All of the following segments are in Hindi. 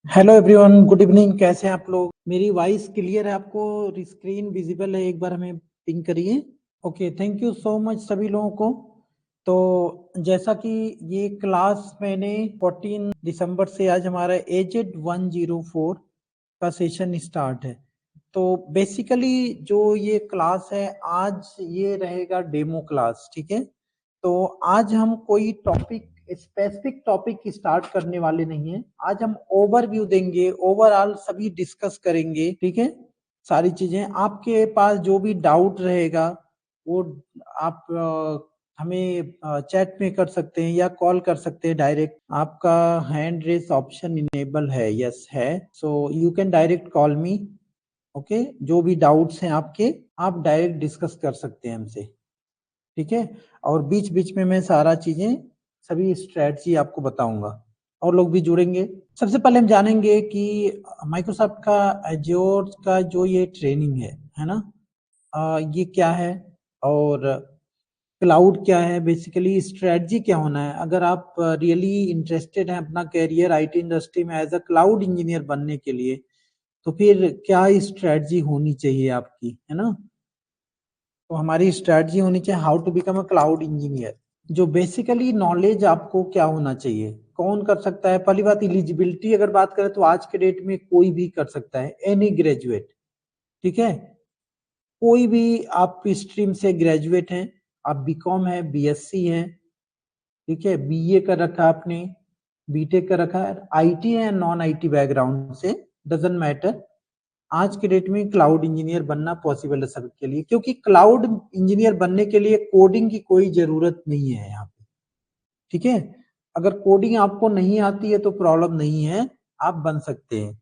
Hello everyone, good evening. कैसे हैं आप लोग? मेरी वॉइस क्लियर है आपको? स्क्रीन विजिबल है? एक बार हमें पिंग करिए। Okay, thank you so much सभी लोगों को। तो जैसा कि ये क्लास मैंने 14 दिसंबर से आज हमारा एजेड 104 का सेशन स्टार्ट है। तो बेसिकली जो ये क्लास है आज ये रहेगा डेमो क्लास, ठीक है। तो आज हम कोई टॉपिक स्पेसिफिक टॉपिक स्टार्ट करने वाले नहीं है। आज हम ओवरव्यू देंगे, ओवरऑल सभी डिस्कस करेंगे, ठीक है। सारी चीजें आपके पास जो भी डाउट रहेगा वो आप हमें चैट में कर सकते हैं या कॉल कर सकते हैं डायरेक्ट। आपका हैंड रेस ऑप्शन इनेबल है? यस है। So you can direct call me. Okay, जो भी डाउट्स हैं आपके आप डायरेक्ट डिस्कस कर सकते हैं हमसे, ठीक है। और बीच बीच में मैं सारा चीजें सभी स्ट्रेटजी आपको बताऊंगा और लोग भी जुड़ेंगे। सबसे पहले हम जानेंगे कि माइक्रोसॉफ्ट का एज्योर का जो ये ट्रेनिंग है ना, ये क्या है और क्लाउड क्या है, बेसिकली स्ट्रेटजी क्या होना है। अगर आप रियली इंटरेस्टेड हैं अपना कैरियर आईटी इंडस्ट्री में एज अ क्लाउड इंजीनियर बनने के लिए, तो फिर क्या स्ट्रेटजी होनी चाहिए आपकी, है ना। तो हमारी स्ट्रेटजी होनी चाहिए how to become a cloud engineer. जो बेसिकली नॉलेज आपको क्या होना चाहिए, कौन कर सकता है। पहली बात, एलिजिबिलिटी अगर बात करें तो आज के डेट में कोई भी कर सकता है, एनी ग्रेजुएट, ठीक है। कोई भी आप स्ट्रीम से ग्रेजुएट हैं, आप बीकॉम है, बीएससी है, ठीक है, बीए कर रखा है आपने, बीटेक कर रखा है, आईटी है, नॉन आईटी बैकग्राउंड से, डजंट मैटर। आज के डेट में क्लाउड इंजीनियर बनना पॉसिबल है सबके लिए, क्योंकि क्लाउड इंजीनियर बनने के लिए कोडिंग की कोई जरूरत नहीं है यहाँ पे, ठीक है। अगर कोडिंग आपको नहीं आती है तो प्रॉब्लम नहीं है, आप बन सकते हैं,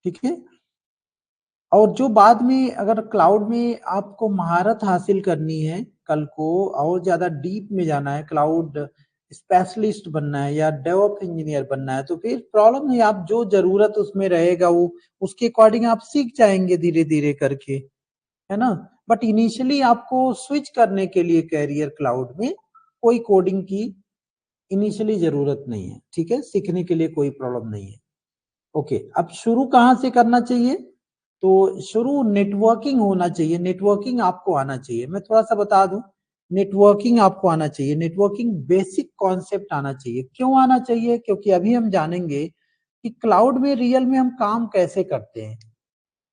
ठीक है। और जो बाद में अगर क्लाउड में आपको महारत हासिल करनी है कल को और ज्यादा डीप में जाना है, क्लाउड स्पेशलिस्ट बनना है या डेवऑप इंजीनियर बनना है, तो फिर प्रॉब्लम नहीं। आप जो जरूरत उसमें रहेगा वो उसके अकॉर्डिंग आप सीख जाएंगे धीरे धीरे करके, है ना। बट इनिशियली आपको स्विच करने के लिए कैरियर क्लाउड में कोई कोडिंग की इनिशियली जरूरत नहीं है, ठीक है। सीखने के लिए कोई प्रॉब्लम नहीं है। ओके, अब शुरू कहाँ से करना चाहिए? तो शुरू नेटवर्किंग होना चाहिए, नेटवर्किंग आपको आना चाहिए। मैं थोड़ा सा बता दूं, नेटवर्किंग आपको आना चाहिए, नेटवर्किंग बेसिक कॉन्सेप्ट आना चाहिए। क्यों आना चाहिए? क्योंकि अभी हम जानेंगे कि क्लाउड में रियल में हम काम कैसे करते हैं,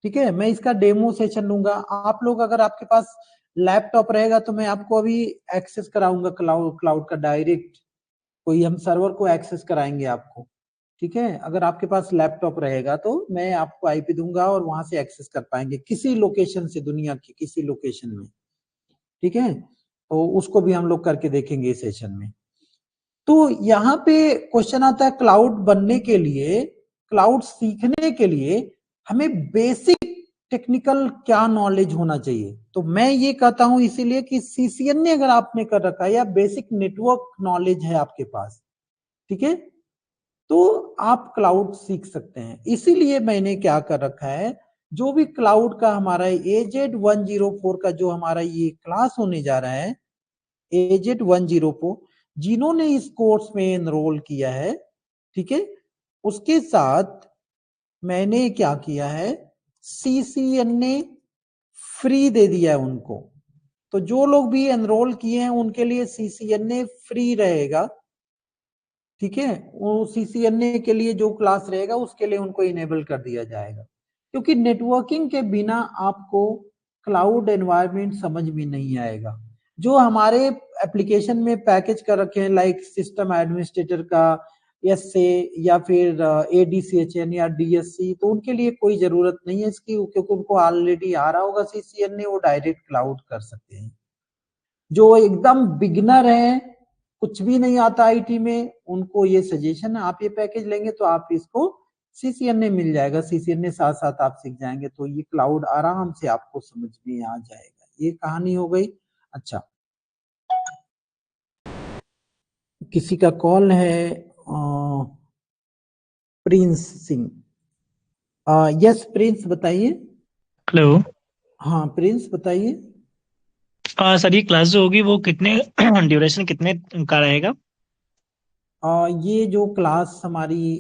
ठीक है। मैं इसका डेमो सेशन लूंगा। आप लोग अगर आपके पास लैपटॉप रहेगा तो मैं आपको अभी एक्सेस कराऊंगा क्लाउड क्लाउड का डायरेक्ट, कोई हम सर्वर को एक्सेस कराएंगे आपको, ठीक है। अगर आपके पास लैपटॉप रहेगा तो मैं आपको आईपी दूंगा और वहां से एक्सेस कर पाएंगे किसी लोकेशन से, दुनिया की किसी लोकेशन में, ठीक है। तो उसको भी हम लोग करके देखेंगे इस सेशन में। तो यहाँ पे क्वेश्चन आता है, क्लाउड बनने के लिए, क्लाउड सीखने के लिए हमें बेसिक टेक्निकल क्या नॉलेज होना चाहिए। तो मैं ये कहता हूं इसीलिए कि सीसीएनए अगर आपने कर रखा है या बेसिक नेटवर्क नॉलेज है आपके पास, ठीक है, तो आप क्लाउड सीख सकते हैं। इसीलिए मैंने क्या कर रखा है, जो भी क्लाउड का हमारा एजेड 104 का जो हमारा ये क्लास होने जा रहा है, एजेड 104, जिन्होंने इस कोर्स में एनरोल किया है, ठीक है, उसके साथ मैंने क्या किया है, सीसीएनए फ्री दे दिया है उनको। तो जो लोग भी एनरोल किए हैं उनके लिए सीसीएनए फ्री रहेगा, ठीक है। वो सीसीएनए के लिए जो क्लास रहेगा उसके लिए उनको इनेबल कर दिया जाएगा, क्योंकि नेटवर्किंग के बिना आपको क्लाउड एनवायरनमेंट समझ में नहीं आएगा। जो हमारे एप्लीकेशन में पैकेज कर रखे हैं लाइक सिस्टम एडमिनिस्ट्रेटर का एस से या फिर एडीसीएचएन या डीएससी, तो उनके लिए कोई जरूरत नहीं है इसकी, क्योंकि उनको ऑलरेडी आ रहा होगा सीसीएनए, वो डायरेक्ट क्लाउड कर सकते हैं। जो एकदम बिगनर है, कुछ भी नहीं आता आईटी में, उनको ये सजेशन है, आप ये पैकेज लेंगे तो आप इसको सीसीएनए मिल जाएगा, सीसीएनए साथ साथ आप सीख जाएंगे, तो ये क्लाउड आराम से आपको समझ में आ जाएगा। ये कहानी हो गई। अच्छा, किसी का कॉल है, प्रिंस सिंह। यस प्रिंस, बताइए। हेलो। हाँ प्रिंस, बताइए। सर ये क्लास जो होगी वो कितने ड्यूरेशन कितने का रहेगा? ये जो क्लास हमारी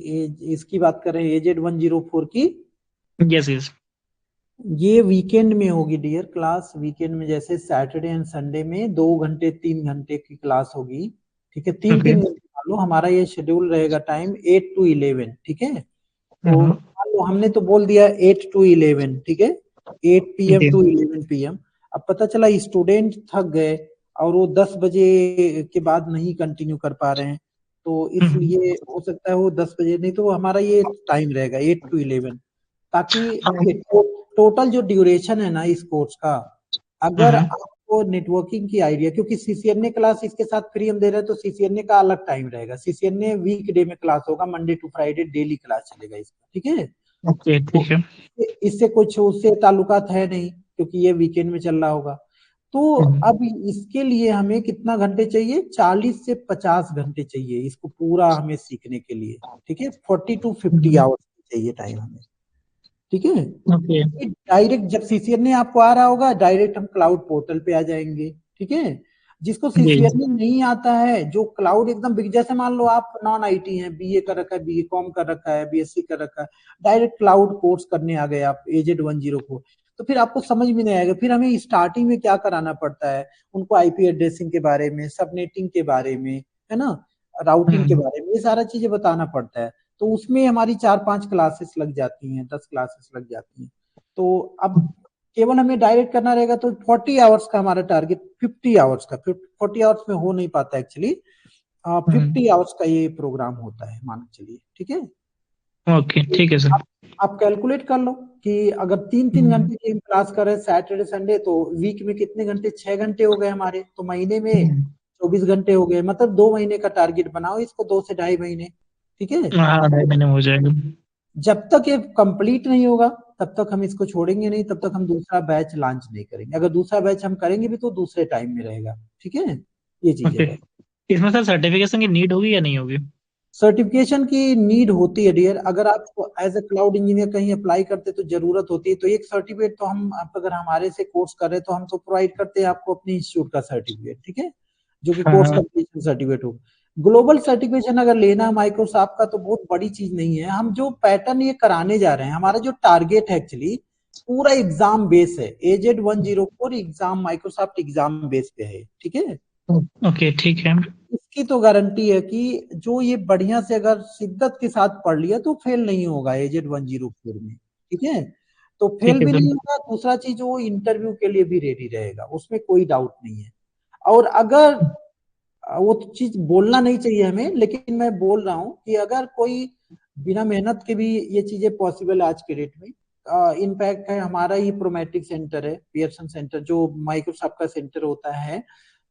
इसकी बात कर रहे हैं एजेड 104 की, यस यस। ये वीकेंड में होगी डियर क्लास। वीकेंड में जैसे सैटरडे एंड संडे में 2 घंटे 3 घंटे की क्लास होगी। ठीक है, तीन ओके। तीन घंटे मान लो हमारा ये शेड्यूल रहेगा टाइम 8 to 11। ठीक है, तो हम्म। मान लो हमने तो बोल दिया 8 to 11। ठीक है, 8 PM जी। to 11 PM। अब पता चला स्टूडेंट थक गए और वो 10 बजे के बाद नहीं कंटिन्यू कर पा रहे हैं, तो हम्म। इसलिए हो सकता है वो 10 बजे, नहीं तो हमारा ये टाइम रहेगा 8 to 11। ताकि हाँ। देखिए टोटल जो ड्यूरेशन है ना इस कोर्स का, अगर हम्म। आपको नेटवर्किंग की आइडिया, क्योंकि सीसीएनए क्लास इसके साथ फ्री हम दे रहे हैं, तो सीसीएनए का अलग टाइम रहेगा। सीसीएनए वीक डे में क्लास होगा, Monday to Friday daily class चलेगा इसका। ठीक है, ओके तो ठीक है। इससे कुछ उससे ताल्लुकात है नहीं, क्योंकि ये वीकेंड में चल रहा होगा। तो हम्म। अब इसके लिए हमें कितना घंटे चाहिए? 40 से 50 घंटे चाहिए इसको पूरा हमें सीखने के लिए। ठीक है, 40 to 50 हम्म। आवर्स चाहिए टाइम हमें। ठीक है, ओके। डायरेक्ट जब सीसीएनए आपको आ रहा होगा, डायरेक्ट हम क्लाउड पोर्टल पे आ जाएंगे। ठीक है, जिसको जी। सीसीएनए नहीं आता है, जो क्लाउड एकदम बिग, जैसे मान लो आप नॉन आईटी हैं, बीए कर रखा है, बीए कॉम कर रखा है, बीएससी कर रखा है, डायरेक्ट क्लाउड कोर्स करने आ गए आप एजेड 104, तो फिर आपको समझ में नहीं आएगा। फिर हमें स्टार्टिंग में क्या कराना पड़ता है, उनको आईपी एड्रेसिंग के बारे में, सबनेटिंग के बारे में, है ना, राउटिंग के हम्म। बारे में, ये सारा चीजें बताना पड़ता है। तो उसमें हमारी 4-5 क्लासेस लग जाती हैं, 10 क्लासेस लग जाती हैं। तो अब केवल हमें डायरेक्ट करना रहेगा, तो 40 आवर्स का हमारा टारगेट, 50 आवर्स का, 40 आवर्स में हो नहीं पाता एक्चुअली। हम्म। 50 आवर्स का ये प्रोग्राम होता है, मान के चलिए। ठीक है, ओके तो ठीक है सर। आप कैलकुलेट कर लो कि अगर 3-3 घंटे की हम क्लास कर रहे हैं सैटरडे संडे, तो वीक में कितने घंटे? 6 घंटे हो गए हमारे, तो महीने में हम्म। 24 घंटे हो गए। मतलब 2 महीने का टारगेट बनाओ इसको, 2 से ढाई महीने। ठीक है, हाँ 2.5 महीने में हो जाएगा। जब तक ये कंप्लीट नहीं होगा तब तक हम इसको छोड़ेंगे नहीं, तब तक हम दूसरा बैच लॉन्च नहीं करेंगे। अगर दूसरा बैच हम करेंगे भी तो दूसरे टाइम में रहेगा। ठीक है, ये चीजें ओके। रहे। इसमें सर सर्टिफिकेशन की नीड होगी या नहीं होगी? सर्टिफिकेशन की नीड होती है डियर, अगर आप एज ए क्लाउड इंजीनियर कहीं अप्लाई करते तो जरूरत होती है। तो एक सर्टिफिकेट तो हम, आप अगर हमारे से कोर्स कर रहे हैं तो हम तो प्रोवाइड करते हैं आपको अपने इंस्टीट्यूट का सर्टिफिकेट। ठीक है, जो कि कोर्स हाँ। कंप्लीशन सर्टिफिकेट हो। ग्लोबल सर्टिफिकेशन अगर लेना माइक्रोसॉफ्ट का, तो बहुत बड़ी चीज नहीं है। हम जो पैटर्न ये कराने जा रहे हैं, हमारा जो टारगेट है एक्चुअली पूरा एग्जाम बेस है। AZ 104 exam Microsoft exam base पे है। ठीक है, ओके ठीक है। इसकी तो गारंटी है कि जो ये बढ़िया से अगर शिद्दत के साथ पढ़ लिया तो फेल नहीं होगा एजेड 104 में। ठीक है, तो फेल ठीक है भी सर। नहीं होगा। दूसरा चीज, वो इंटरव्यू के लिए भी रेडी रहेगा, उसमें कोई डाउट नहीं है। और अगर वो तो चीज बोलना नहीं चाहिए हमें, लेकिन मैं बोल रहा हूँ कि अगर कोई बिना मेहनत के भी ये चीजें पॉसिबल है आज के डेट में। इनफैक्ट है हमारा ही प्रोमेट्रिक सेंटर है, पियर्सन सेंटर, जो माइक्रोसॉफ्ट का सेंटर होता है,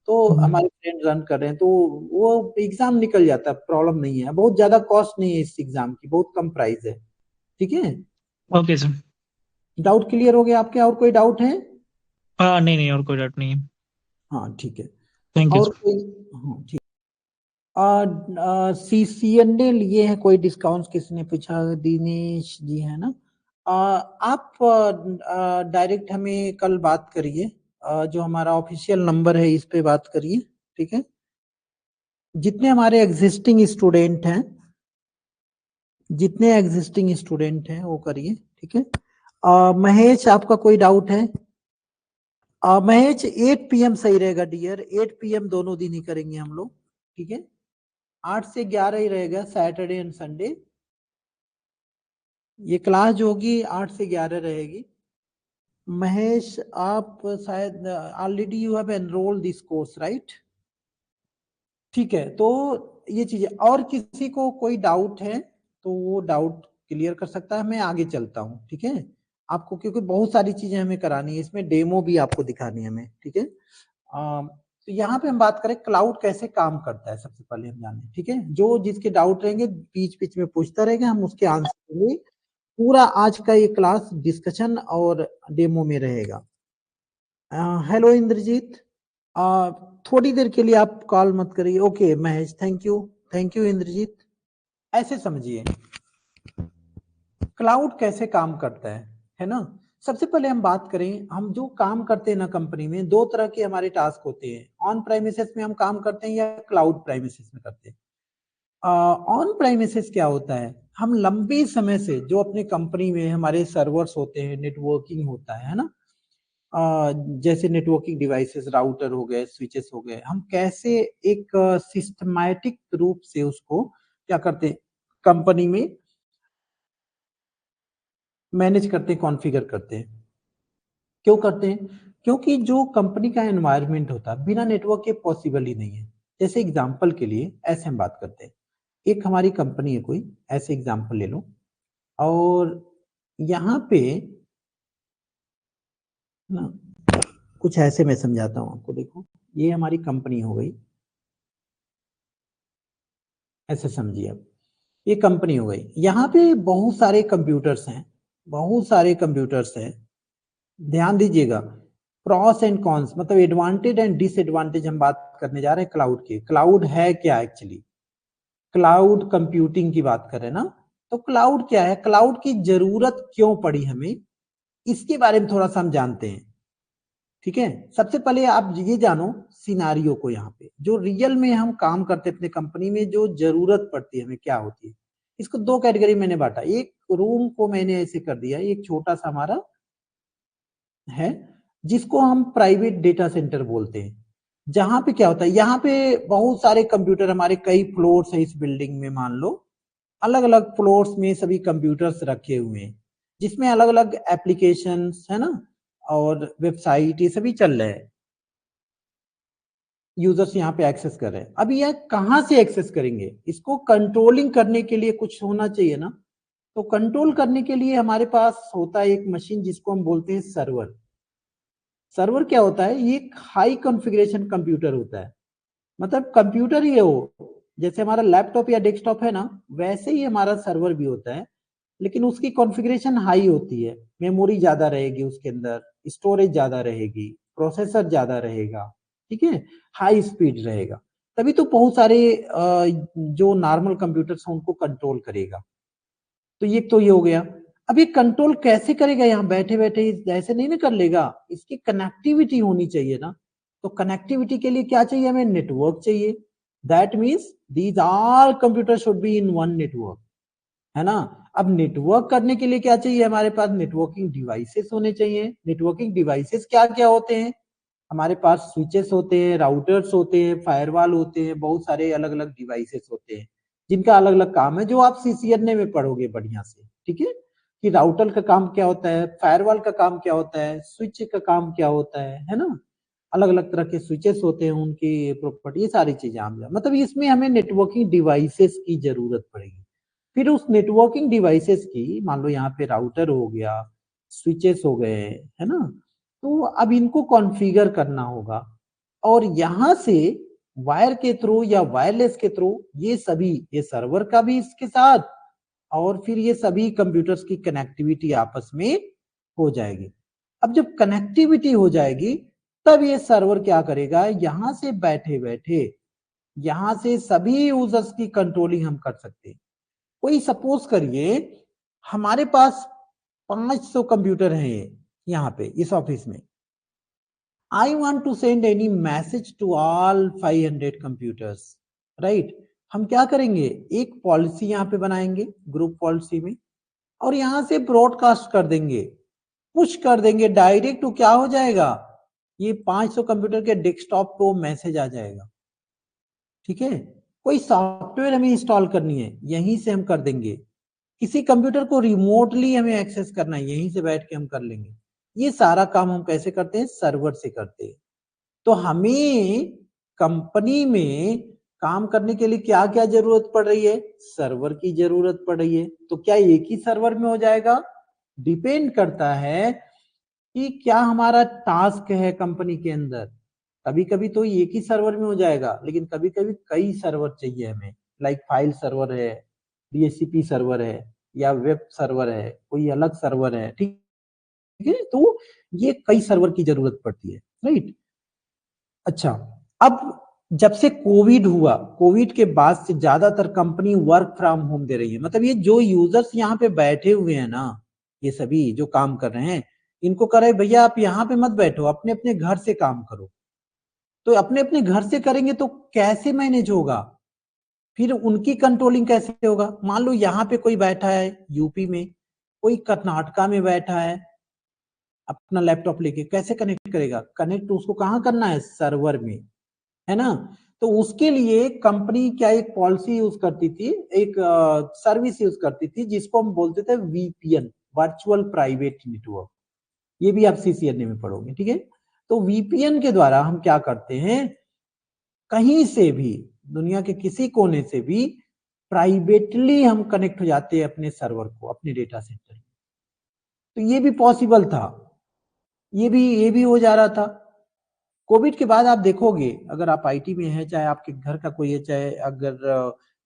तो हम्म। हमारे फ्रेंड रन कर रहे हैं। तो वो एग्जाम निकल जाता है, प्रॉब्लम नहीं है। बहुत ज्यादा कॉस्ट नहीं है इस एग्जाम की, बहुत कम प्राइस है। ठीक है, ओके सर। डाउट क्लियर हो गया आपके? और कोई डाउट है? हाँ नहीं नहीं, और कोई डाउट नहीं है। हाँ ठीक है, थैंक यू और सर। कोई? हाँ ठीक। सीसीएनए लिए हैं कोई डिस्काउंट? किसने पूछा? दिनेश जी है ना? आप डायरेक्ट हमें कल बात करिए। जो हमारा ऑफिशियल नंबर है इस पे बात करिए। ठीक है, जितने हमारे एग्जिस्टिंग स्टूडेंट हैं, जितने एग्जिस्टिंग स्टूडेंट हैं वो करिए। ठीक है, महेश आपका कोई डाउट है? महेश 8 PM सही रहेगा डियर, 8 PM दोनों दिन ही करेंगे हम लोग। ठीक है, 8 से 11 ही रहेगा सैटरडे एंड संडे। ये क्लास जो होगी 8 से 11 रहेगी। महेश आप शायद already you have enrol this course right? ठीक है, तो ये चीजें, और किसी को कोई डाउट है तो वो डाउट क्लियर कर सकता है। मैं आगे चलता हूँ। ठीक है, आपको क्योंकि बहुत सारी चीजें हमें करानी है, इसमें डेमो भी आपको दिखानी है हमें। ठीक है, तो यहाँ पे हम बात करें क्लाउड कैसे काम करता है, सबसे पहले हम जाने। ठीक है, जो जिसके डाउट रहेंगे बीच बीच में पूछता रहेगा, हम उसके आंसर देंगे। पूरा आज का ये क्लास डिस्कशन और डेमो में रहेगा। हेलो इंद्रजीत, आ, थोड़ी देर के लिए आप कॉल मत करिए। Okay Mahesh, thank you. Thank you Indrajit. ऐसे समझिए क्लाउड कैसे काम करता है ना? सबसे पहले हम बात करें, हम जो काम करते हैं ना कंपनी में, दो तरह के हमारे टास्क होते हैं। ऑन प्राइमिसेस में हम काम करते हैं या क्लाउड प्राइमिसेस में करते हैं। ऑन प्रेमिसेस क्या होता है, हम लंबे समय से जो अपने कंपनी में हमारे सर्वर्स होते हैं, नेटवर्किंग होता है ना, जैसे नेटवर्किंग डिवाइसेस, राउटर हो गए, स्विचेस हो गए, हम कैसे एक सिस्टमैटिक रूप से उसको क्या करते हैं, कंपनी में मैनेज करते, कॉन्फ़िगर करते हैं। क्यों करते हैं? क्योंकि जो कंपनी का एनवायरनमेंट होता है बिना नेटवर्क के पॉसिबल ही नहीं है। जैसे एग्जांपल के लिए ऐसे हम बात करते हैं, एक हमारी कंपनी है कोई, ऐसे एग्जांपल ले लो, और यहाँ पे ना कुछ ऐसे मैं समझाता हूँ आपको, देखो ये हमारी कंपनी हो गई, ऐसे समझिए आप, ये कंपनी हो गई, यहाँ पे बहुत सारे कंप्यूटर्स हैं, बहुत सारे कंप्यूटर्स हैं। ध्यान दीजिएगा, प्रॉस एंड कॉन्स मतलब एडवांटेज एंड डिसएडवांटेज हम बात करने जा रहे हैं क्लाउड की। क्लाउड है क्या एक्चुअली? क्लाउड कंप्यूटिंग की बात करें ना, तो क्लाउड क्या है, क्लाउड की जरूरत क्यों पड़ी हमें, इसके बारे में थोड़ा सा हम जानते हैं। ठीक है, सबसे पहले आप ये जानो सिनारियो को, यहाँ पे जो रियल में हम काम करते अपने कंपनी में, जो जरूरत पड़ती है हमें क्या होती है। इसको दो कैटेगरी मैंने बांटा, एक रूम को मैंने ऐसे कर दिया, एक छोटा सा हमारा है जिसको हम प्राइवेट डेटा सेंटर बोलते हैं। जहां पे क्या होता है, यहाँ पे बहुत सारे कंप्यूटर, हमारे कई फ्लोर्स है इस बिल्डिंग में, मान लो अलग अलग फ्लोर्स में सभी कंप्यूटर्स रखे हुए हैं, जिसमें अलग अलग एप्लीकेशंस है ना, और वेबसाइट ये सभी चल रहे हैं, यूजर्स यहाँ पे एक्सेस कर रहे हैं। अब यह कहाँ से एक्सेस करेंगे, इसको कंट्रोलिंग करने के लिए कुछ होना चाहिए ना, तो कंट्रोल करने के लिए हमारे पास होता है एक मशीन जिसको हम बोलते हैं सर्वर। सर्वर क्या होता है, ये एक हाई कॉन्फ़िगरेशन कंप्यूटर होता है, मतलब कंप्यूटर ही है वो, जैसे हमारा लैपटॉप या डेस्कटॉप है ना, वैसे ही हमारा सर्वर भी होता है, लेकिन उसकी कॉन्फ़िगरेशन हाई होती है, मेमोरी ज्यादा रहेगी उसके अंदर, स्टोरेज ज्यादा रहेगी, प्रोसेसर ज्यादा रहेगा, ठीक है, हाई स्पीड रहेगा, तभी तो बहुत सारे जो नॉर्मल कंप्यूटर्स हैं उनको कंट्रोल करेगा। तो ये हो गया। अब ये कंट्रोल कैसे करेगा, यहाँ बैठे बैठे ऐसे नहीं ना कर लेगा, इसकी कनेक्टिविटी होनी चाहिए ना, तो कनेक्टिविटी के लिए क्या चाहिए हमें, नेटवर्क चाहिए। That means these all computer should be in one network, है ना। अब नेटवर्क करने के लिए क्या चाहिए, हमारे पास नेटवर्किंग डिवाइसेस होने चाहिए। नेटवर्किंग डिवाइसेस क्या क्या होते हैं, हमारे पास स्विचेस होते हैं, राउटर्स होते हैं, फायरवॉल होते हैं, बहुत सारे अलग अलग डिवाइसेस होते हैं जिनका अलग अलग काम है, जो आप सीसीएनए में पढ़ोगे बढ़िया से, ठीक है, कि राउटर का काम क्या होता है, फायरवॉल का काम क्या होता है, स्विच का काम क्या होता है ना, अलग अलग तरह के स्विचेस होते हैं, उनकी प्रॉपर्टी, ये सारी चीजें आप मतलब इसमें हमें नेटवर्किंग डिवाइसेस की जरूरत पड़ेगी। फिर उस नेटवर्किंग डिवाइसेस की, मान लो यहाँ पे राउटर हो गया, स्विचेस हो गए, है ना, तो अब इनको कॉन्फ़िगर करना होगा, और यहां से वायर के थ्रू या वायरलेस के थ्रू ये सभी, ये सर्वर का भी इसके साथ, और फिर ये सभी कंप्यूटर्स की कनेक्टिविटी आपस में हो जाएगी। अब जब कनेक्टिविटी हो जाएगी, तब ये सर्वर क्या करेगा, यहां से बैठे बैठे यहां से सभी यूजर्स की कंट्रोलिंग हम कर सकते हैं। कोई सपोज करिए हमारे पास 500 कंप्यूटर हैं यहाँ पे इस ऑफिस में, I want to send any message to all 500 computers, right? हम क्या करेंगे, एक पॉलिसी यहाँ पे बनाएंगे ग्रुप पॉलिसी में, और यहाँ से ब्रॉडकास्ट कर देंगे, पुश कर देंगे डायरेक्ट, तो क्या हो जाएगा, ये 500 कंप्यूटर के डेस्कटॉप पे मैसेज आ जाएगा, ठीक है। कोई सॉफ्टवेयर हमें इंस्टॉल करनी है, यहीं से हम कर देंगे। किसी कंप्यूटर को रिमोटली हमें एक्सेस करना है, यहीं से बैठ के हम कर लेंगे। ये सारा काम हम कैसे करते हैं, सर्वर से करते हैं। तो हमें कंपनी में काम करने के लिए क्या क्या जरूरत पड़ रही है, सर्वर की जरूरत पड़ रही है। तो क्या एक ही सर्वर में हो जाएगा, डिपेंड करता है कि क्या हमारा टास्क है कंपनी के अंदर। कभी कभी तो एक ही सर्वर में हो जाएगा, लेकिन कभी कभी कई सर्वर चाहिए हमें, लाइक फाइल सर्वर है, डीएचसीपी सर्वर है, या वेब सर्वर है, कोई अलग सर्वर है, ठीक है, तो ये कई सर्वर की जरूरत पड़ती है, राइट। अच्छा, अब जब से कोविड हुआ, कोविड के बाद से ज्यादातर कंपनी वर्क फ्रॉम होम दे रही है, मतलब ये जो यूजर्स यहाँ पे बैठे हुए हैं ना, ये सभी जो काम कर रहे हैं, इनको कह रहे भैया आप यहाँ पे मत बैठो, अपने अपने घर से काम करो। तो अपने अपने घर से करेंगे तो कैसे मैनेज होगा, फिर उनकी कंट्रोलिंग कैसे होगा? मान लो यहाँ पे कोई बैठा है यूपी में, कोई कर्नाटका में बैठा है अपना लैपटॉप लेके, कैसे कनेक्ट करेगा? कनेक्ट उसको कहाँ करना है? सर्वर में, है ना? तो उसके लिए कंपनी क्या एक पॉलिसी यूज करती थी, एक सर्विस यूज करती थी जिसको हम बोलते थे वीपीएन, वर्चुअल प्राइवेट नेटवर्क। ये भी आप सीसीएनए में पढ़ोगे, ठीक है? तो वीपीएन के द्वारा हम क्या करते हैं, कहीं से भी, दुनिया के किसी कोने से भी प्राइवेटली हम कनेक्ट हो जाते हैं अपने सर्वर को, अपने डेटा सेंटर। तो ये भी पॉसिबल था, ये भी हो जा रहा था। कोविड के बाद आप देखोगे, अगर आप आईटी में हैं, चाहे आपके घर का कोई है, चाहे अगर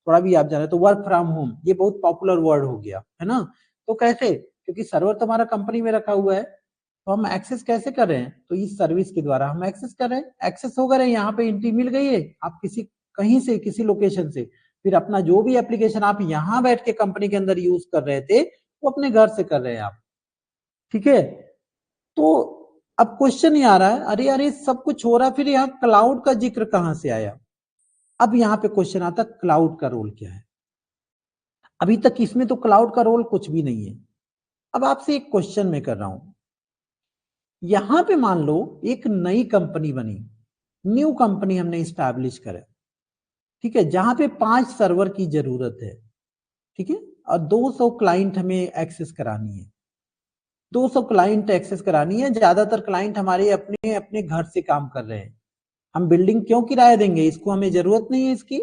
थोड़ा भी आप जाने, तो वर्क फ्रॉम होम ये बहुत पॉपुलर वर्ड हो गया, है ना? तो कैसे? क्योंकि सर्वर तो हमारा कंपनी में रखा हुआ है, तो हम एक्सेस कैसे कर रहे हैं? तो इस सर्विस के द्वारा हम एक्सेस कर रहे हैं, एक्सेस हो गए, यहाँ पे एंट्री मिल गई है, आप किसी कहीं से किसी लोकेशन से फिर अपना जो भी एप्लीकेशन आप यहाँ बैठ के कंपनी के अंदर यूज कर रहे थे वो अपने घर से कर रहे हैं आप, ठीक है? तो अब क्वेश्चन ये आ रहा है, अरे यार ये सब कुछ हो रहा है, फिर यहाँ क्लाउड का जिक्र कहां से आया? अब यहाँ पे क्वेश्चन आता है क्लाउड का रोल क्या है? अभी तक इसमें तो क्लाउड का रोल कुछ भी नहीं है। अब आपसे एक क्वेश्चन मैं कर रहा हूं, यहां पे मान लो एक नई कंपनी बनी, न्यू कंपनी हमने स्टैब्लिश करा, ठीक है, जहां पे 5 सर्वर की जरूरत है, ठीक है, और 200 क्लाइंट हमें एक्सेस करानी है, 200 क्लाइंट एक्सेस करानी है। ज्यादातर क्लाइंट हमारे अपने अपने घर से काम कर रहे हैं, हम बिल्डिंग क्यों किराया देंगे, इसको हमें जरूरत नहीं है इसकी,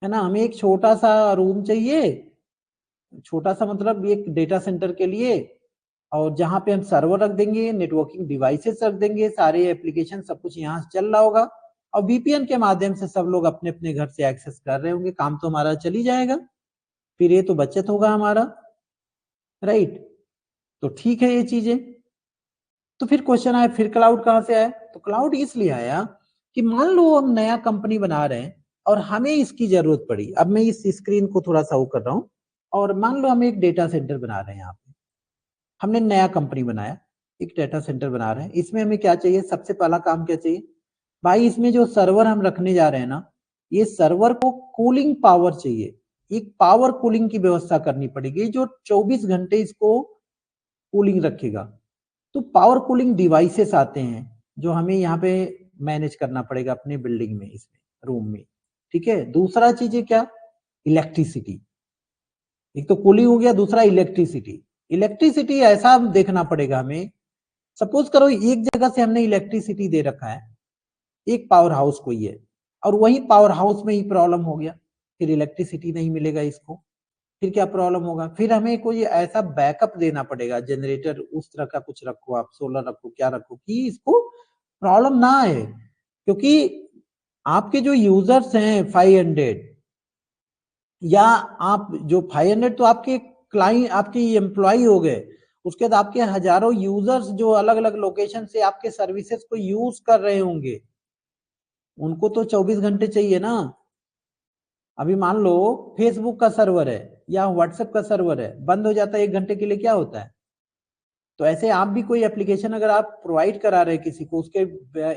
है ना? हमें एक छोटा सा रूम चाहिए, छोटा सा मतलब एक डेटा सेंटर के लिए, और जहां पे हम सर्वर रख देंगे, नेटवर्किंग डिवाइसेस रख देंगे, सारे एप्लीकेशन सब कुछ यहाँ से चल रहा होगा, और वीपीएन के माध्यम से सब लोग अपने अपने घर से एक्सेस कर रहे होंगे, काम तो हमारा चल ही जाएगा, फिर ये तो बचत होगा हमारा, राइट? तो ठीक है ये चीजें। तो फिर क्वेश्चन आया, फिर क्लाउड कहां से आया? तो क्लाउड इसलिए आया कि मान लो हम नया कंपनी बना रहे हैं और हमें इसकी जरूरत पड़ी, अब मैं इस स्क्रीन को थोड़ा सा वो कर रहा हूं, और मान लो हम एक डेटा सेंटर बना रहे हैं, यहाँ पे हमने नया कंपनी बनाया, एक डेटा सेंटर बना रहे हैं, इसमें हमें क्या चाहिए? सबसे पहला काम क्या चाहिए भाई? इसमें जो सर्वर हम रखने जा रहे हैं ना, ये सर्वर को कूलिंग पावर चाहिए, एक पावर कूलिंग की व्यवस्था करनी पड़ेगी जो 24 घंटे इसको कूलिंग रखेगा। तो पावर कूलिंग डिवाइसेस आते हैं जो हमें यहाँ पे मैनेज करना पड़ेगा अपने बिल्डिंग में, इसमें रूम में, ठीक है? दूसरा चीज है क्या? इलेक्ट्रिसिटी। एक तो कूलिंग हो गया, दूसरा इलेक्ट्रिसिटी। इलेक्ट्रिसिटी ऐसा देखना पड़ेगा हमें, सपोज करो एक जगह से हमने इलेक्ट्रिसिटी दे रखा है, एक पावर हाउस कोई है, और वही पावर हाउस में ही प्रॉब्लम हो गया, फिर इलेक्ट्रिसिटी नहीं मिलेगा इसको, फिर क्या प्रॉब्लम होगा? फिर हमें कोई ऐसा बैकअप देना पड़ेगा, जनरेटर उस तरह का कुछ रखो, आप सोलर रखो, क्या रखो, कि इसको प्रॉब्लम ना आए, क्योंकि आपके जो यूजर्स हैं 500, या आप जो 500 तो आपके क्लाइंट, आपके एम्प्लॉय हो गए, उसके बाद आपके हजारों यूजर्स जो अलग अलग लोकेशन से आपके सर्विसेज को यूज कर रहे होंगे, उनको तो 24 घंटे चाहिए ना। अभी मान लो फेसबुक का सर्वर है या व्हाट्सएप का सर्वर है, बंद हो जाता है 1 घंटे के लिए, क्या होता है? तो ऐसे आप भी कोई एप्लीकेशन अगर आप प्रोवाइड करा रहे हैं किसी को, उसके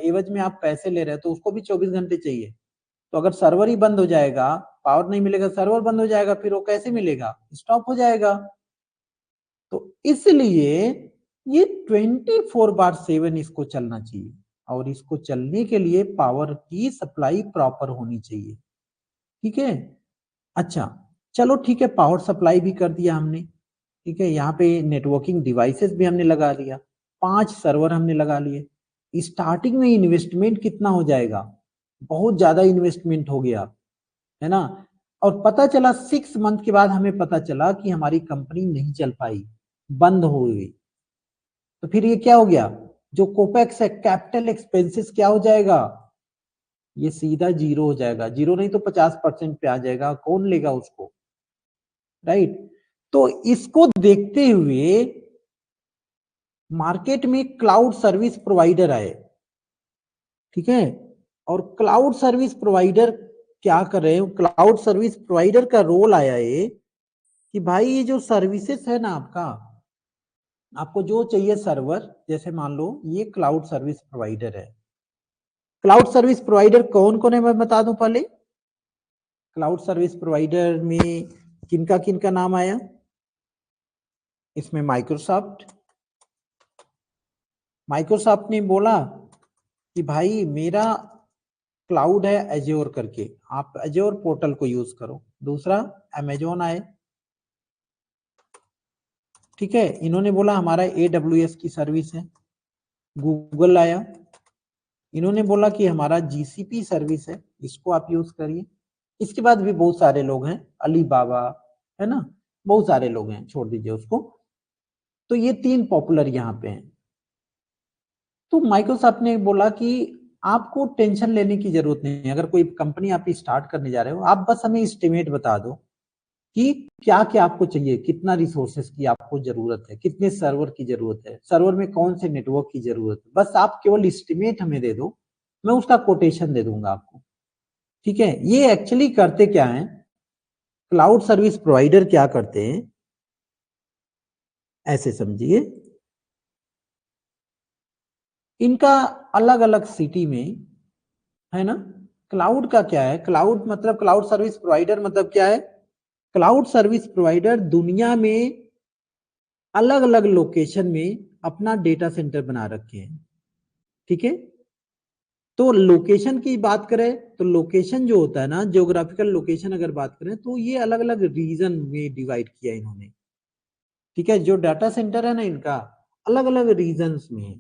एवज में आप पैसे ले रहे हैं, तो उसको भी 24 घंटे चाहिए। तो अगर सर्वर ही बंद हो जाएगा, पावर नहीं मिलेगा, सर्वर बंद हो जाएगा, फिर वो कैसे मिलेगा? स्टॉप हो जाएगा। तो इसलिए ये 24/7 इसको चलना चाहिए, और इसको चलने के लिए पावर की सप्लाई प्रॉपर होनी चाहिए, ठीक है? अच्छा, चलो ठीक है, पावर सप्लाई भी कर दिया हमने, ठीक है, यहाँ पे नेटवर्किंग डिवाइसेस भी हमने लगा दिया, 5 सर्वर हमने लगा लिए। स्टार्टिंग में इन्वेस्टमेंट कितना हो जाएगा? बहुत ज्यादा इन्वेस्टमेंट हो गया, है ना? और पता चला 6 मंथ के बाद हमें पता चला कि हमारी कंपनी नहीं चल पाई, बंद हो गई। तो फिर ये क्या हो गया? जो कोपेक्स है, कैपिटल एक्सपेंसेस, क्या हो जाएगा? ये सीधा जीरो हो जाएगा, जीरो नहीं तो 50% पे आ जाएगा, कौन लेगा उसको, राइट? तो इसको देखते हुए मार्केट में क्लाउड सर्विस प्रोवाइडर आए, ठीक है? और क्लाउड सर्विस प्रोवाइडर क्या कर रहे हैं? क्लाउड सर्विस प्रोवाइडर का रोल आया है कि भाई ये जो सर्विसेज है ना आपका, आपको जो चाहिए सर्वर, जैसे मान लो ये क्लाउड सर्विस प्रोवाइडर है। क्लाउड सर्विस प्रोवाइडर कौन कौन है मैं बता दूं पहले, क्लाउड सर्विस प्रोवाइडर में किनका किनका नाम आया? इसमें माइक्रोसॉफ्ट ने बोला कि भाई मेरा क्लाउड है एज्योर करके, आप एज्योर पोर्टल को यूज करो। दूसरा अमेजोन आए, ठीक है, इन्होंने बोला हमारा AWS की सर्विस है। गूगल आया, इन्होंने बोला कि हमारा GCP सर्विस है, इसको आप यूज करिए। इसके बाद भी बहुत सारे लोग हैं, अलीबाबा है ना, बहुत सारे लोग हैं, छोड़ दीजिए उसको। तो ये 3 पॉपुलर यहाँ पे हैं। तो माइक्रोसॉफ्ट ने बोला कि आपको टेंशन लेने की जरूरत नहीं है, अगर कोई कंपनी आप स्टार्ट करने जा रहे हो, आप बस हमें एस्टिमेट बता दो कि क्या क्या आपको चाहिए, कितना रिसोर्सेस की आपको जरूरत है, कितने सर्वर की जरूरत है, सर्वर में कौन से नेटवर्क की जरूरत है, बस आप केवल एस्टिमेट हमें दे दो, मैं उसका कोटेशन दे दूंगा आपको। ठीक है, ये एक्चुअली करते क्या है, क्लाउड सर्विस प्रोवाइडर क्या करते हैं, ऐसे समझिए, इनका अलग अलग सिटी में है ना। क्लाउड का क्या है, क्लाउड मतलब क्लाउड सर्विस प्रोवाइडर मतलब क्या है, क्लाउड सर्विस प्रोवाइडर दुनिया में अलग अलग लोकेशन में अपना डेटा सेंटर बना रखे हैं। ठीक है, तो लोकेशन की बात करें तो लोकेशन जो होता है ना, ज्योग्राफिकल लोकेशन अगर बात करें तो ये अलग अलग रीजन में डिवाइड किया इन्होंने। ठीक है, जो डाटा सेंटर है ना इनका अलग अलग रीजन्स में है।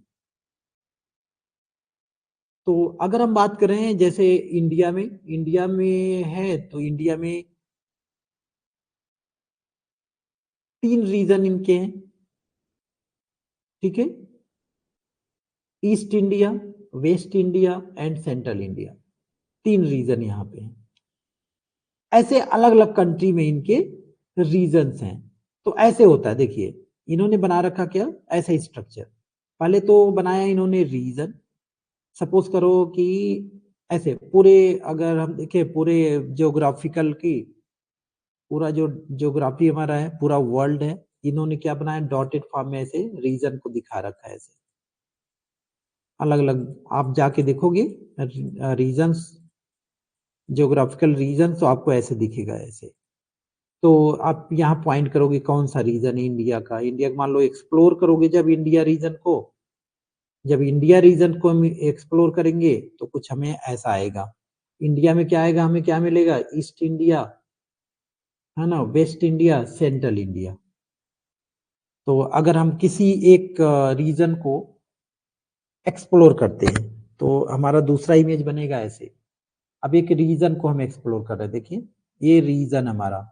तो अगर हम बात करें जैसे इंडिया में है, तो इंडिया में 3 रीजन इनके हैं। ठीक है, east India, west India and central India, 3 region यहाँ पे हैं। ऐसे अलग अलग कंट्री में इनके रीजन्स हैं। तो ऐसे होता है, देखिए इन्होंने बना रखा क्या, ऐसा स्ट्रक्चर। पहले तो बनाया इन्होंने रीजन, सपोज करो कि ऐसे पूरे, अगर हम देखें पूरे ज्योग्राफिकल की, पूरा जो ज्योग्राफी हमारा है, पूरा वर्ल्ड है, इन्होंने क्या बनाया, डॉटेड फॉर्म में ऐसे रीजन को दिखा रखा है, ऐसे अलग अलग। आप जाके देखोगे रीजन्स, ज्योग्राफिकल रीजन, तो आपको ऐसे दिखेगा ऐसे। तो आप यहाँ पॉइंट करोगे कौन सा रीजन है इंडिया का, इंडिया मान लो एक्सप्लोर करोगे जब इंडिया रीजन को, जब इंडिया रीजन को हम एक्सप्लोर करेंगे तो कुछ हमें ऐसा आएगा। इंडिया में क्या आएगा, हमें क्या मिलेगा, ईस्ट इंडिया है ना, वेस्ट इंडिया, सेंट्रल इंडिया। तो अगर हम किसी एक रीजन को एक्सप्लोर करते हैं तो हमारा दूसरा इमेज बनेगा ऐसे। अब एक रीजन को हम एक्सप्लोर कर रहे हैं, देखिए ये रीजन हमारा,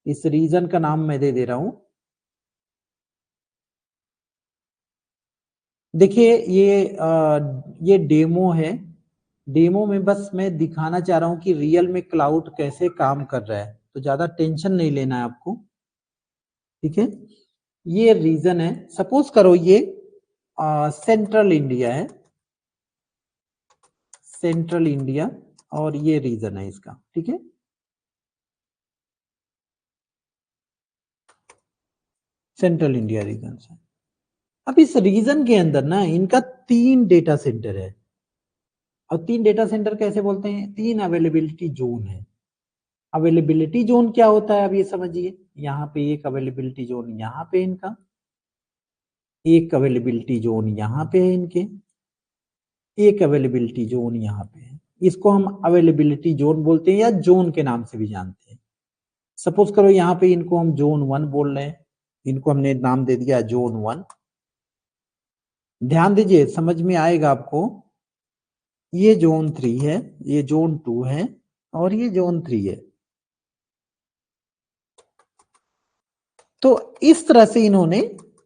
इस रीजन का नाम मैं दे दे रहा हूं, देखिए ये डेमो है। डेमो में बस मैं दिखाना चाह रहा हूं कि रियल में क्लाउड कैसे काम कर रहा है, तो ज्यादा टेंशन नहीं लेना है आपको। ठीक है, ये रीजन है, सपोज करो ये सेंट्रल इंडिया है, सेंट्रल इंडिया, और ये रीजन है इसका। ठीक है, सेंट्रल इंडिया रीजन है। अब इस रीजन के अंदर ना इनका 3 डेटा सेंटर है। और 3 डेटा सेंटर कैसे बोलते हैं, 3 अवेलेबिलिटी जोन है। अवेलेबिलिटी जोन क्या होता है, अब ये समझिए, यहाँ पे एक अवेलेबिलिटी जोन यहाँ पे इनका, एक अवेलेबिलिटी जोन यहाँ पे है इनके, एक अवेलेबिलिटी जोन यहाँ पे है। इसको हम अवेलेबिलिटी जोन बोलते हैं या जोन के नाम से भी जानते हैं। सपोज करो यहाँ पे इनको हम जोन 1 बोल रहे हैं, इनको हमने नाम दे दिया जोन 1। ध्यान दीजिए, समझ में आएगा आपको। ये जोन 3 है, ये जोन 2 है, और ये जोन 3 है। तो इस तरह से इन्होंने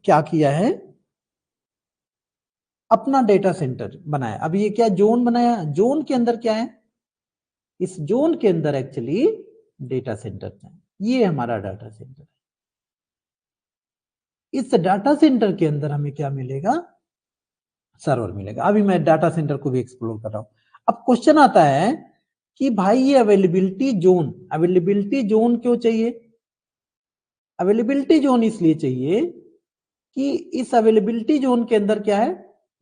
क्या किया है, अपना डेटा सेंटर बनाया। अब ये क्या जोन बनाया, जोन के अंदर क्या है, इस जोन के अंदर एक्चुअली डेटा सेंटर है। ये हमारा डाटा सेंटर है। इस डाटा सेंटर के अंदर हमें क्या मिलेगा, सर्वर मिलेगा। अभी मैं डाटा सेंटर को भी एक्सप्लोर कर रहा हूं। अब क्वेश्चन आता है कि भाई ये अवेलेबिलिटी जोन क्यों चाहिए, अवेलेबिलिटी जोन इसलिए चाहिए कि इस अवेलेबिलिटी जोन के अंदर क्या है,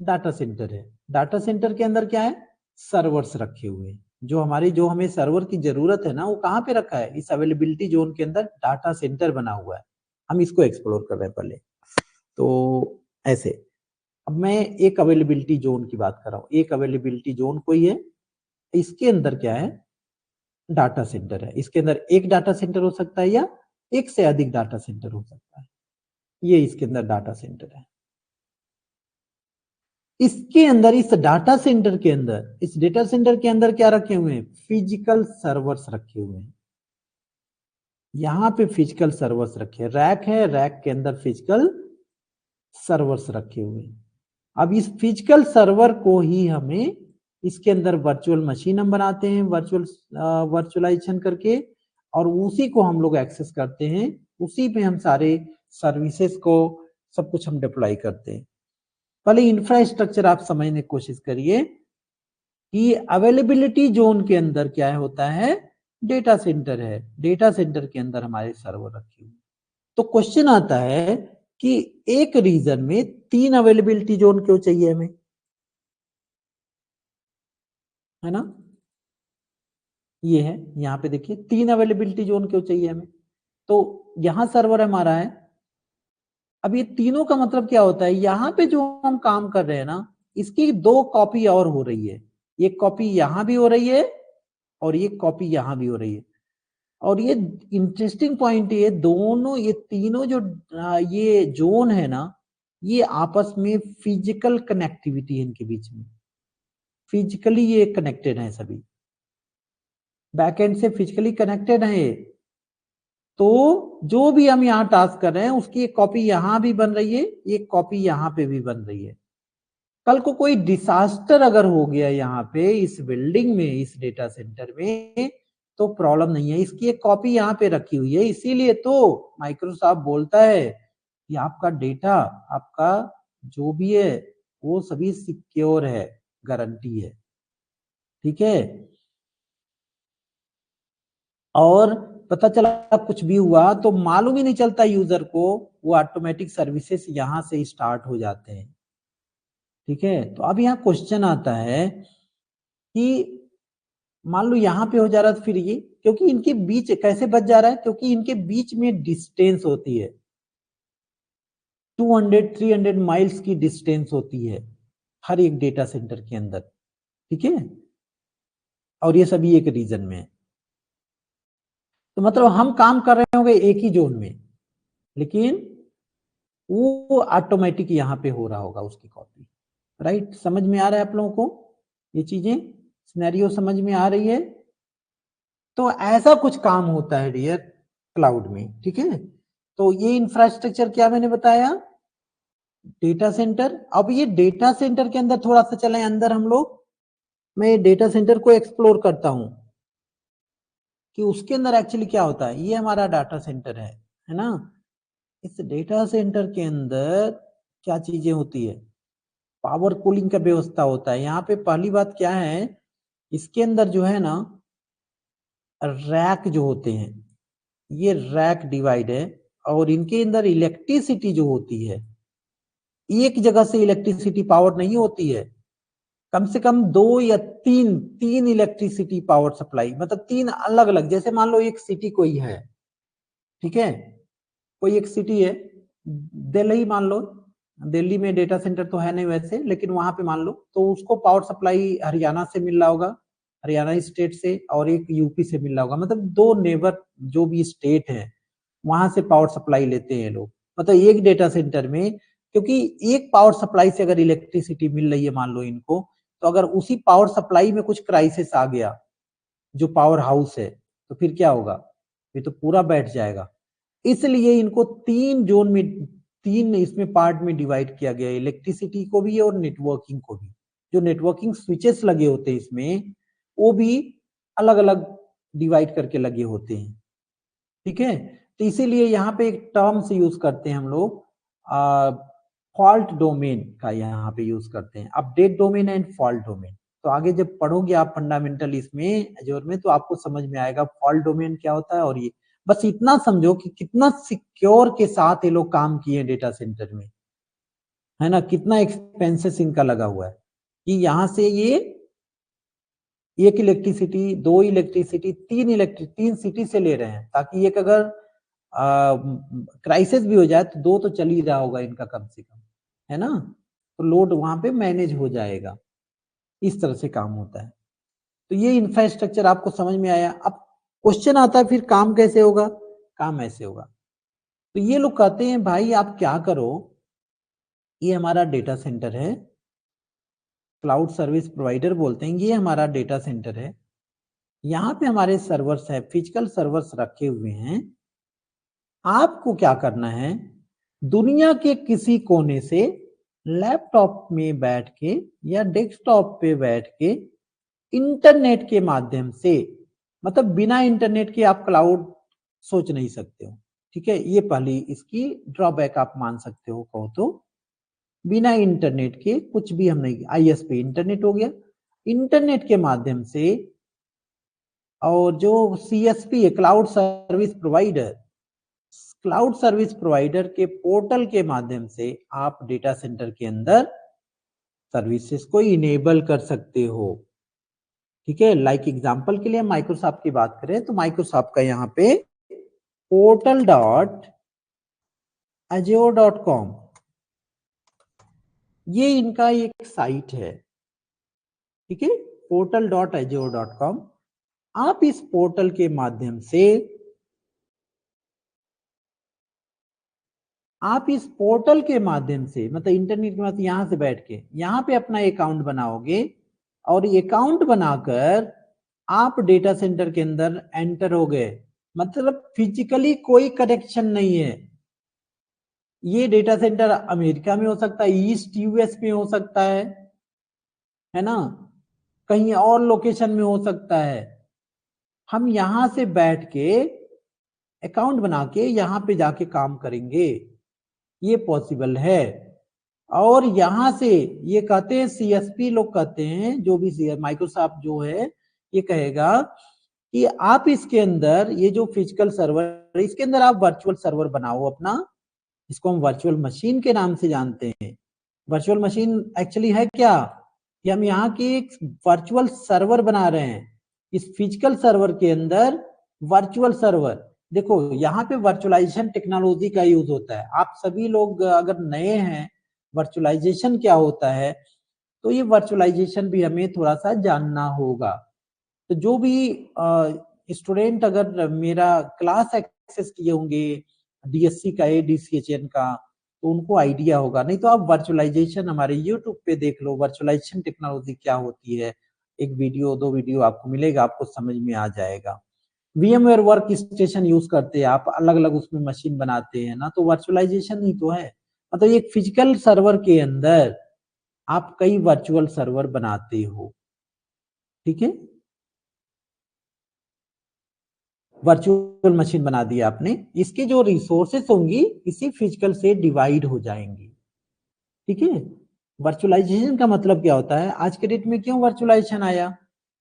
डाटा सेंटर है। डाटा सेंटर के अंदर क्या है, सर्वर्स रखे हुए हैं। जो हमें सर्वर की जरूरत है ना, वो कहाँ पे रखा है? इस अवेलेबिलिटी जोन के अंदर डाटा सेंटर बना हुआ है। हम इसको एक्सप्लोर कर रहे हैं पहले। तो ऐसे, अब मैं एक अवेलेबिलिटी जोन की बात कर रहा हूँ। एक अवेलेबिलिटी जोन कोई है, इसके अंदर क्या है? डाटा सेंटर है। इसके अंदर एक डाटा सेंटर हो सकता है या एक से अधिक डाटा सेंटर हो सकता है। ये इसके अंदर डाटा सेंटर है। इसके अंदर, इस डाटा सेंटर के अंदर, इस डेटा सेंटर के अंदर क्या रखे हुए हैं? फिजिकल सर्वर्स रखे हुए हैं। यहां पे फिजिकल सर्वर्स रखे हैं। रैक है, रैक के अंदर फिजिकल सर्वर्स रखे हुए हैं। अब इस फिजिकल सर्वर को ही हमें इसके अंदर वर्चुअल मशीन हम बनाते हैं, वर्चुअलाइजेशन करके, और उसी को हम लोग एक्सेस करते हैं। उसी पे हम सारे सर्विसेज को, सब कुछ हम डिप्लॉय करते हैं। पहले इंफ्रास्ट्रक्चर आप समझने की कोशिश करिए कि अवेलेबिलिटी जोन के अंदर क्या होता है? डेटा सेंटर है। डेटा सेंटर के अंदर हमारे सर्वर रखे हुए। तो क्वेश्चन आता है कि एक रीजन में 3 अवेलेबिलिटी जोन क्यों चाहिए हमें, है ना? ये है, यहाँ पे देखिए 3 अवेलेबिलिटी जोन क्यों चाहिए हमें? तो यहां सर्वर हमारा है। अब ये तीनों का मतलब क्या होता है? यहाँ पे जो हम काम कर रहे हैं ना, इसकी 2 कॉपी और हो रही है। एक कॉपी यहां भी हो रही है और एक कॉपी यहां भी हो रही है। और ये इंटरेस्टिंग पॉइंट, ये दोनों, ये तीनों जो ये जोन है ना, ये आपस में फिजिकल कनेक्टिविटी है इनके बीच में। फिजिकली ये कनेक्टेड है, सभी बैकएंड से फिजिकली कनेक्टेड है। तो जो भी हम यहाँ टास्क कर रहे हैं, उसकी एक कॉपी यहाँ भी बन रही है, एक कॉपी यहाँ पे भी बन रही है। कल को कोई डिसास्टर अगर हो गया यहाँ पे, इस बिल्डिंग में, इस डेटा सेंटर में, तो प्रॉब्लम नहीं है। इसकी एक कॉपी यहाँ पे रखी हुई है। इसीलिए तो माइक्रोसॉफ्ट बोलता है कि आपका डेटा, आपका जो भी है, वो सभी सिक्योर है, गारंटी है। ठीक है? और पता चला कुछ भी हुआ तो मालूम ही नहीं चलता यूजर को, वो ऑटोमेटिक सर्विसेज यहां से स्टार्ट हो जाते हैं। ठीक है? तो अब यहाँ क्वेश्चन आता है कि मान लो यहाँ पे हो जा रहा है, तो फिर ये, क्योंकि इनके बीच कैसे बच जा रहा है? क्योंकि इनके बीच में डिस्टेंस होती है, 200-300 माइल्स की डिस्टेंस होती है हर एक डेटा सेंटर के अंदर। ठीक है? और ये सभी एक रीजन में है। तो मतलब हम काम कर रहे होंगे एक ही जोन में, लेकिन वो ऑटोमेटिक यहाँ पे हो रहा होगा उसकी कॉपी। राइट? समझ में आ रहा है आप लोगों को ये चीजें? सिनेरियो समझ में आ रही है? तो ऐसा कुछ काम होता है डियर क्लाउड में। ठीक है? तो ये इंफ्रास्ट्रक्चर क्या मैंने बताया? Data centre. अब ये डेटा सेंटर के अंदर थोड़ा सा चले अंदर हम लोग, मैं डेटा सेंटर को एक्सप्लोर करता हूं कि उसके अंदर एक्चुअली क्या होता है। ये हमारा डाटा सेंटर है ना? इस डेटा सेंटर के अंदर क्या चीजें होती है? पावर कूलिंग का व्यवस्था होता है। यहाँ पे पहली बात क्या है, इसके अंदर जो है ना, रैक जो होते हैं, ये रैक डिवाइड है, और इनके अंदर इलेक्ट्रिसिटी जो होती है, एक जगह से इलेक्ट्रिसिटी पावर नहीं होती है, कम से कम 2 या 3 इलेक्ट्रिसिटी पावर सप्लाई, मतलब 3 अलग अलग। जैसे मान लो एक सिटी कोई है, ठीक है, कोई एक सिटी है, दिल्ली मान लो। दिल्ली में डेटा सेंटर तो है नहीं वैसे, लेकिन वहां पे मान लो, तो उसको पावर सप्लाई हरियाणा से मिल रहा होगा, हरियाणा स्टेट से, और एक यूपी से मिल रहा होगा। मतलब 2 नेबर जो भी स्टेट है, वहां से पावर सप्लाई लेते हैं लोग। मतलब एक डेटा सेंटर में, क्योंकि एक पावर सप्लाई से अगर इलेक्ट्रिसिटी मिल रही है मान लो इनको, तो अगर उसी पावर सप्लाई में कुछ क्राइसिस आ गया, जो पावर हाउस है, तो फिर क्या होगा? ये तो पूरा बैठ जाएगा। इसलिए इनको 3 जोन में, 3 इसमें पार्ट में डिवाइड किया गया है, इलेक्ट्रिसिटी को भी और नेटवर्किंग को भी। जो नेटवर्किंग स्विचेस लगे होते हैं इसमें, वो भी अलग अलग डिवाइड करके लगे होते हैं। ठीक है? तो इसीलिए यहाँ पे एक टर्म्स यूज करते हैं हम लोग, फॉल्ट डोमेन का यहाँ पे यूज करते हैं, update domain and fault domain. तो आगे जब पढ़ोगे आप फंडामेंटल इसमें एजोर में, तो आपको समझ में आएगा फॉल्ट डोमेन क्या होता है। और ये बस इतना समझो कि कितना सिक्योर के साथ ये लोग काम किए डेटा सेंटर में, है ना? कितना एक्सपेंसेस इनका लगा हुआ है कि यहाँ से ये एक इलेक्ट्रिसिटी, 2 इलेक्ट्रिसिटी, 3 सिटी से ले रहे हैं, ताकि एक अगर क्राइसिस भी हो जाए तो 2 तो चल ही रहा होगा इनका कम से कम, है ना? तो लोड वहां पे मैनेज हो जाएगा। इस तरह से काम होता है। तो ये इंफ्रास्ट्रक्चर आपको समझ में आया। अब क्वेश्चन आता है फिर काम कैसे होगा? काम ऐसे होगा। तो ये लोग कहते हैं भाई आप क्या करो, ये हमारा डेटा सेंटर है, क्लाउड सर्विस प्रोवाइडर बोलते हैं, ये हमारा डेटा सेंटर है, यहाँ पे हमारे सर्वर्स है, फिजिकल सर्वर्स रखे हुए हैं। आपको क्या करना है, दुनिया के किसी कोने से लैपटॉप में बैठ के या डेस्कटॉप पे बैठ के इंटरनेट के माध्यम से, मतलब बिना इंटरनेट के आप क्लाउड सोच नहीं सकते हो, ठीक है? ये पहली इसकी ड्रॉबैक आप मान सकते हो, कहो तो बिना इंटरनेट के कुछ भी हम नहीं, आईएसपी इंटरनेट हो गया, इंटरनेट के माध्यम से, और जो सीएसपी है cloud service provider, cloud service provider के पोर्टल के माध्यम से आप डेटा सेंटर के अंदर सर्विसेज को इनेबल कर सकते हो, ठीक है? लाइक एग्जांपल के लिए माइक्रोसॉफ्ट की बात करें तो माइक्रोसॉफ्ट का यहाँ पे portal.azure.com ये इनका एक साइट है, ठीक है? portal.azure.com आप इस पोर्टल के माध्यम से, आप इस पोर्टल के माध्यम से, मतलब इंटरनेट के माध्यम से यहां से बैठ के यहाँ पे अपना अकाउंट बनाओगे, और अकाउंट बनाकर आप डेटा सेंटर के अंदर एंटर हो गए, मतलब फिजिकली कोई कनेक्शन नहीं है। ये डेटा सेंटर अमेरिका में हो सकता है, ईस्ट यूएस में हो सकता है ना, कहीं और लोकेशन में हो सकता है। हम यहां से बैठ के अकाउंट बना के यहाँ पे जाके काम करेंगे, ये पॉसिबल है। और यहां से ये कहते हैं, सीएसपी लोग कहते हैं, जो भी माइक्रोसॉफ्ट जो है ये कहेगा कि आप इसके अंदर ये जो फिजिकल सर्वर, इसके अंदर आप वर्चुअल सर्वर बनाओ अपना, इसको हम वर्चुअल मशीन के नाम से जानते हैं। वर्चुअल मशीन एक्चुअली है क्या, कि हम यहाँ की एक वर्चुअल सर्वर बना रहे हैं, इस फिजिकल सर्वर के अंदर वर्चुअल सर्वर। देखो यहाँ पे वर्चुअलाइजेशन टेक्नोलॉजी का यूज होता है। आप सभी लोग अगर नए हैं, वर्चुअलाइजेशन क्या होता है, तो ये वर्चुअलाइजेशन भी हमें थोड़ा सा जानना होगा। तो जो भी स्टूडेंट अगर मेरा क्लास एक्सेस किए होंगे डीएससी का, डीसीएचएन का, तो उनको आइडिया होगा। नहीं तो आप वर्चुअलाइजेशन हमारे यूट्यूब पे देख लो, वर्चुअलाइजेशन टेक्नोलॉजी क्या होती है, एक वीडियो 2 वीडियो आपको मिलेगा, आपको समझ में आ जाएगा। VMware वर्क स्टेशन यूज करते हैं आप, अलग अलग उसमें मशीन बनाते हैं ना, तो वर्चुअलाइजेशन ही तो है। मतलब एक फिजिकल सर्वर के अंदर आप कई वर्चुअल सर्वर बनाते हो, ठीक है? वर्चुअल मशीन बना दिया आपने, इसके जो रिसोर्सेस होंगी इसी फिजिकल से डिवाइड हो जाएंगी, ठीक है? वर्चुअलाइजेशन का मतलब क्या होता है, आज के डेट में क्यों वर्चुअलाइजेशन आया?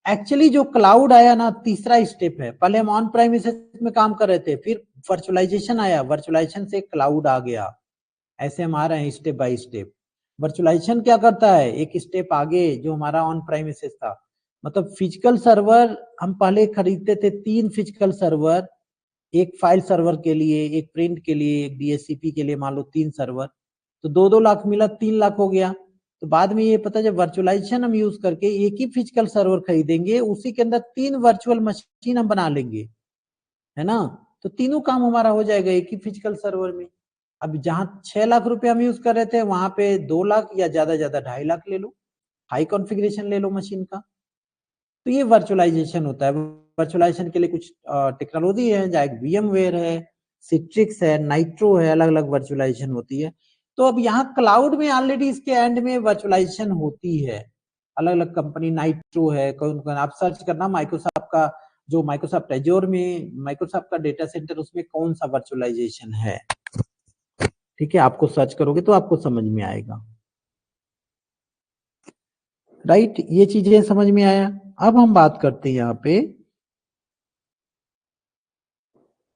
एक्चुअली जो क्लाउड आया ना, तीसरा स्टेप है। पहले हम ऑन प्रेमिसेस में काम कर रहे थे, फिर वर्चुअलाइजेशन आया, वर्चुअलाइजेशन से क्लाउड आ गया। ऐसे हम आ रहे हैं स्टेप बाय स्टेप। वर्चुअलाइजेशन क्या करता है, एक स्टेप आगे जो हमारा ऑन प्रेमिसेस था, मतलब फिजिकल सर्वर हम पहले खरीदते थे 3 फिजिकल सर्वर, एक फाइल सर्वर के लिए, एक प्रिंट के लिए, एक डीएचसीपी के लिए, मान लो 3 सर्वर, तो 2-2 लाख मिला, 3 लाख हो गया। तो बाद में ये पता, जब वर्चुअलाइजेशन हम यूज करके एक ही फिजिकल सर्वर खरीदेंगे, उसी के अंदर 3 वर्चुअल मशीन हम बना लेंगे, है ना? तो तीनों काम हमारा हो जाएगा एक ही फिजिकल सर्वर में। अब जहां 6 लाख रुपए हम यूज कर रहे थे, वहां पे 2 लाख या ज्यादा ज्यादा 2.5 लाख ले लो, हाई कॉन्फ़िगरेशन ले लो मशीन का। तो ये वर्चुअलाइजेशन होता है। वर्चुअलाइजेशन के लिए कुछ टेक्नोलॉजी है, जैसे VMware है, सिट्रिक्स है, नाइट्रो है, अलग अलग वर्चुअलाइजेशन होती है। तो अब यहाँ क्लाउड में ऑलरेडी इसके एंड में वर्चुअलाइजेशन होती है, अलग अलग कंपनी, नाइट्रो है, कौन कौन, आप सर्च करना माइक्रोसॉफ्ट का, जो माइक्रोसॉफ्ट एज्योर में माइक्रोसॉफ्ट का डेटा सेंटर, उसमें कौन सा वर्चुअलाइजेशन है, ठीक है? आपको सर्च करोगे तो आपको समझ में आएगा, राइट? ये चीजें समझ में आया। अब हम बात करते हैं यहाँ पे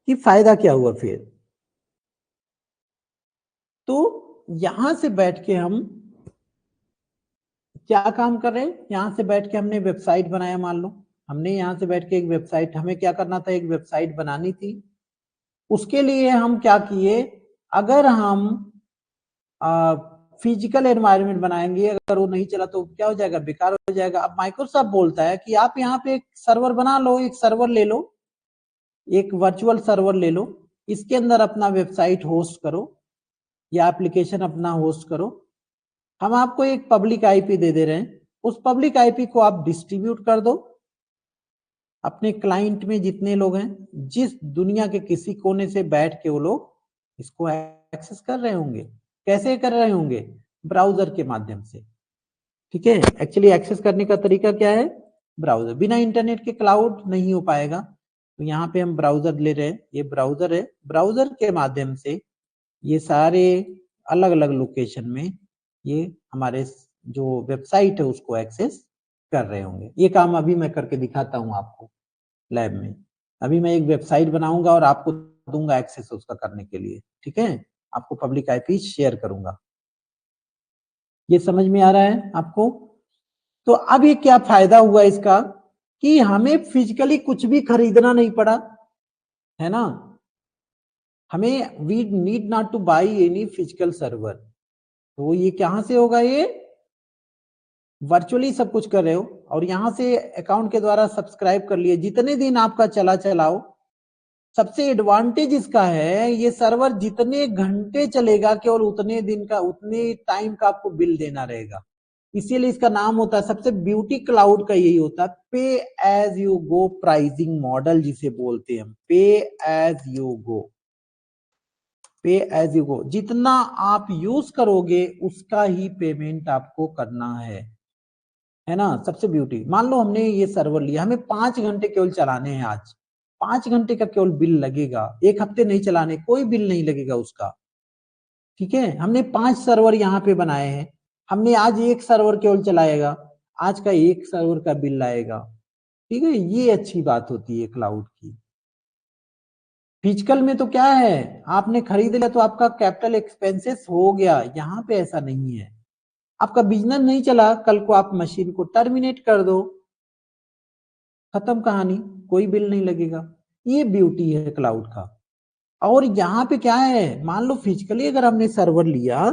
कि फायदा क्या हुआ फिर। तो यहां से बैठ के हम क्या काम कर रहे हैं, यहाँ से बैठ के हमने वेबसाइट बनाया, मान लो हमने यहाँ से बैठ के एक वेबसाइट, हमें क्या करना था, एक वेबसाइट बनानी थी। उसके लिए हम क्या किए, अगर हम फिजिकल एनवायरनमेंट बनाएंगे, अगर वो नहीं चला तो क्या हो जाएगा, बेकार हो जाएगा। अब माइक्रोसॉफ्ट बोलता है कि आप यहाँ पे एक सर्वर बना लो, एक सर्वर ले लो, एक वर्चुअल सर्वर ले लो, इसके अंदर अपना वेबसाइट होस्ट करो या एप्लीकेशन अपना होस्ट करो। हम आपको एक पब्लिक आईपी दे दे रहे हैं, उस पब्लिक आईपी को आप डिस्ट्रीब्यूट कर दो अपने क्लाइंट में जितने लोग हैं, जिस दुनिया के किसी कोने से बैठ के वो लोग इसको एक्सेस कर रहे होंगे। कैसे कर रहे होंगे, ब्राउजर के माध्यम से। ठीक है, एक्चुअली एक्सेस करने का तरीका क्या है, ब्राउजर। बिना इंटरनेट के क्लाउड नहीं हो पाएगा, तो यहाँ पे हम ब्राउजर ले रहे हैं, ये ब्राउजर है, ब्राउजर के माध्यम से ये सारे अलग अलग लोकेशन में ये हमारे जो वेबसाइट है उसको एक्सेस कर रहे होंगे। ये काम अभी मैं करके दिखाता हूँ आपको लैब में। अभी मैं एक वेबसाइट बनाऊंगा और आपको दूंगा एक्सेस उसका करने के लिए। ठीक है, आपको पब्लिक आईपी शेयर करूंगा। ये समझ में आ रहा है आपको? तो अब ये क्या फायदा हुआ इसका, कि हमें फिजिकली कुछ भी खरीदना नहीं पड़ा, है ना। हमें we need not to buy any physical server. तो ये कहां से होगा, ये वर्चुअली सब कुछ कर रहे हो और यहां से अकाउंट के द्वारा सब्सक्राइब कर लिए, जितने दिन आपका चला चलाओ। सबसे एडवांटेज इसका है, ये सर्वर जितने घंटे चलेगा केवल उतने दिन का, उतने टाइम का आपको बिल देना रहेगा। इसीलिए इसका नाम होता है, सबसे ब्यूटी क्लाउड का यही होता है, pay as you go pricing model जिसे बोलते हैं, पे एज यू गो। पे एज यू गो, जितना आप यूज करोगे उसका ही पेमेंट आपको करना है ना। सबसे ब्यूटी, मान लो हमने ये सर्वर लिया, हमें 5 घंटे केवल चलाने हैं आज, 5 घंटे का केवल बिल लगेगा, 1 हफ्ते नहीं चलाने, कोई बिल नहीं लगेगा उसका। ठीक है, हमने 5 सर्वर यहाँ पे बनाए हैं, हमने आज एक सर्वर केवल चलाएगा, आज का एक सर्वर का बिल आएगा। ठीक है, ये अच्छी बात होती है क्लाउड की। फिजिकल में तो क्या है, आपने खरीद लिया तो आपका कैपिटल एक्सपेंसेस हो गया, यहाँ पे ऐसा नहीं है। आपका बिजनेस नहीं चला, कल को आप मशीन को टर्मिनेट कर दो, खत्म कहानी, कोई बिल नहीं लगेगा। ये ब्यूटी है क्लाउड का। और यहाँ पे क्या है, मान लो फिजिकली अगर हमने सर्वर लिया,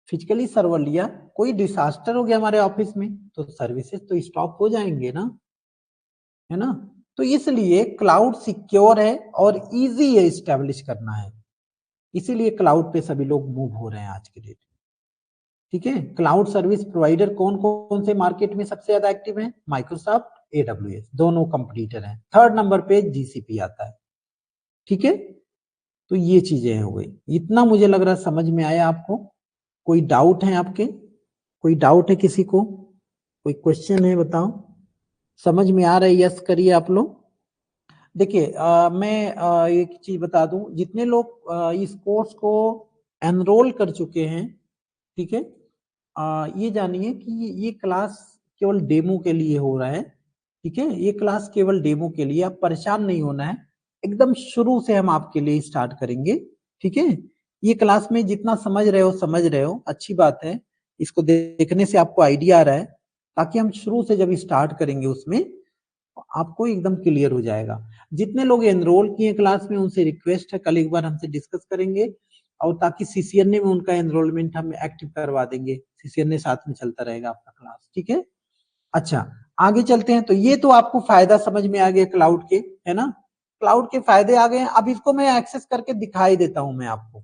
फिजिकली सर्वर लिया, कोई डिसास्टर हो गया हमारे ऑफिस में, तो सर्विसेज तो स्टॉप हो जाएंगे ना, है ना। तो इसलिए क्लाउड सिक्योर है और इजी है इस्टेब्लिश करना है, इसीलिए क्लाउड पे सभी लोग मूव हो रहे हैं आज के डेट में। ठीक है, क्लाउड सर्विस प्रोवाइडर कौन कौन से मार्केट में सबसे ज्यादा एक्टिव है, माइक्रोसॉफ्ट, एडब्ल्यूएस, दोनों कंपटीटर हैं। थर्ड नंबर पे जीसीपी आता है। ठीक है, तो ये चीजें हो गई। इतना मुझे लग रहा है समझ में आया आपको। कोई डाउट है आपके, कोई डाउट है किसी को, कोई क्वेश्चन है, बताओ। समझ में आ रहा है, यस करिए आप लोग। देखिए मैं एक चीज बता दूं, जितने लोग इस कोर्स को एनरोल कर चुके हैं, ठीक है, ये जानिए कि ये क्लास केवल डेमो के लिए हो रहा है। ठीक है, ये क्लास केवल डेमो के लिए, आप परेशान नहीं होना है, एकदम शुरू से हम आपके लिए स्टार्ट करेंगे। ठीक है, ये क्लास में जितना समझ रहे हो, अच्छी बात है, इसको देखने से आपको आइडिया आ रहा है, ताकि हम शुरू से जब स्टार्ट करेंगे उसमें आपको एकदम क्लियर हो जाएगा। जितने लोग एनरोल किए क्लास में उनसे रिक्वेस्ट है, कल एक बार हमसे डिस्कस करेंगे, और ताकि सीसीएनए में उनका एनरोलमेंट हम एक्टिव करवा देंगे, सीसीएनए साथ में चलता रहेगा आपका क्लास। ठीक है, अच्छा आगे चलते हैं। तो ये तो आपको फायदा समझ में आ गया क्लाउड के, है ना, क्लाउड के फायदे आ गए। अब इसको मैं एक्सेस करके दिखाई देता हूं, मैं आपको,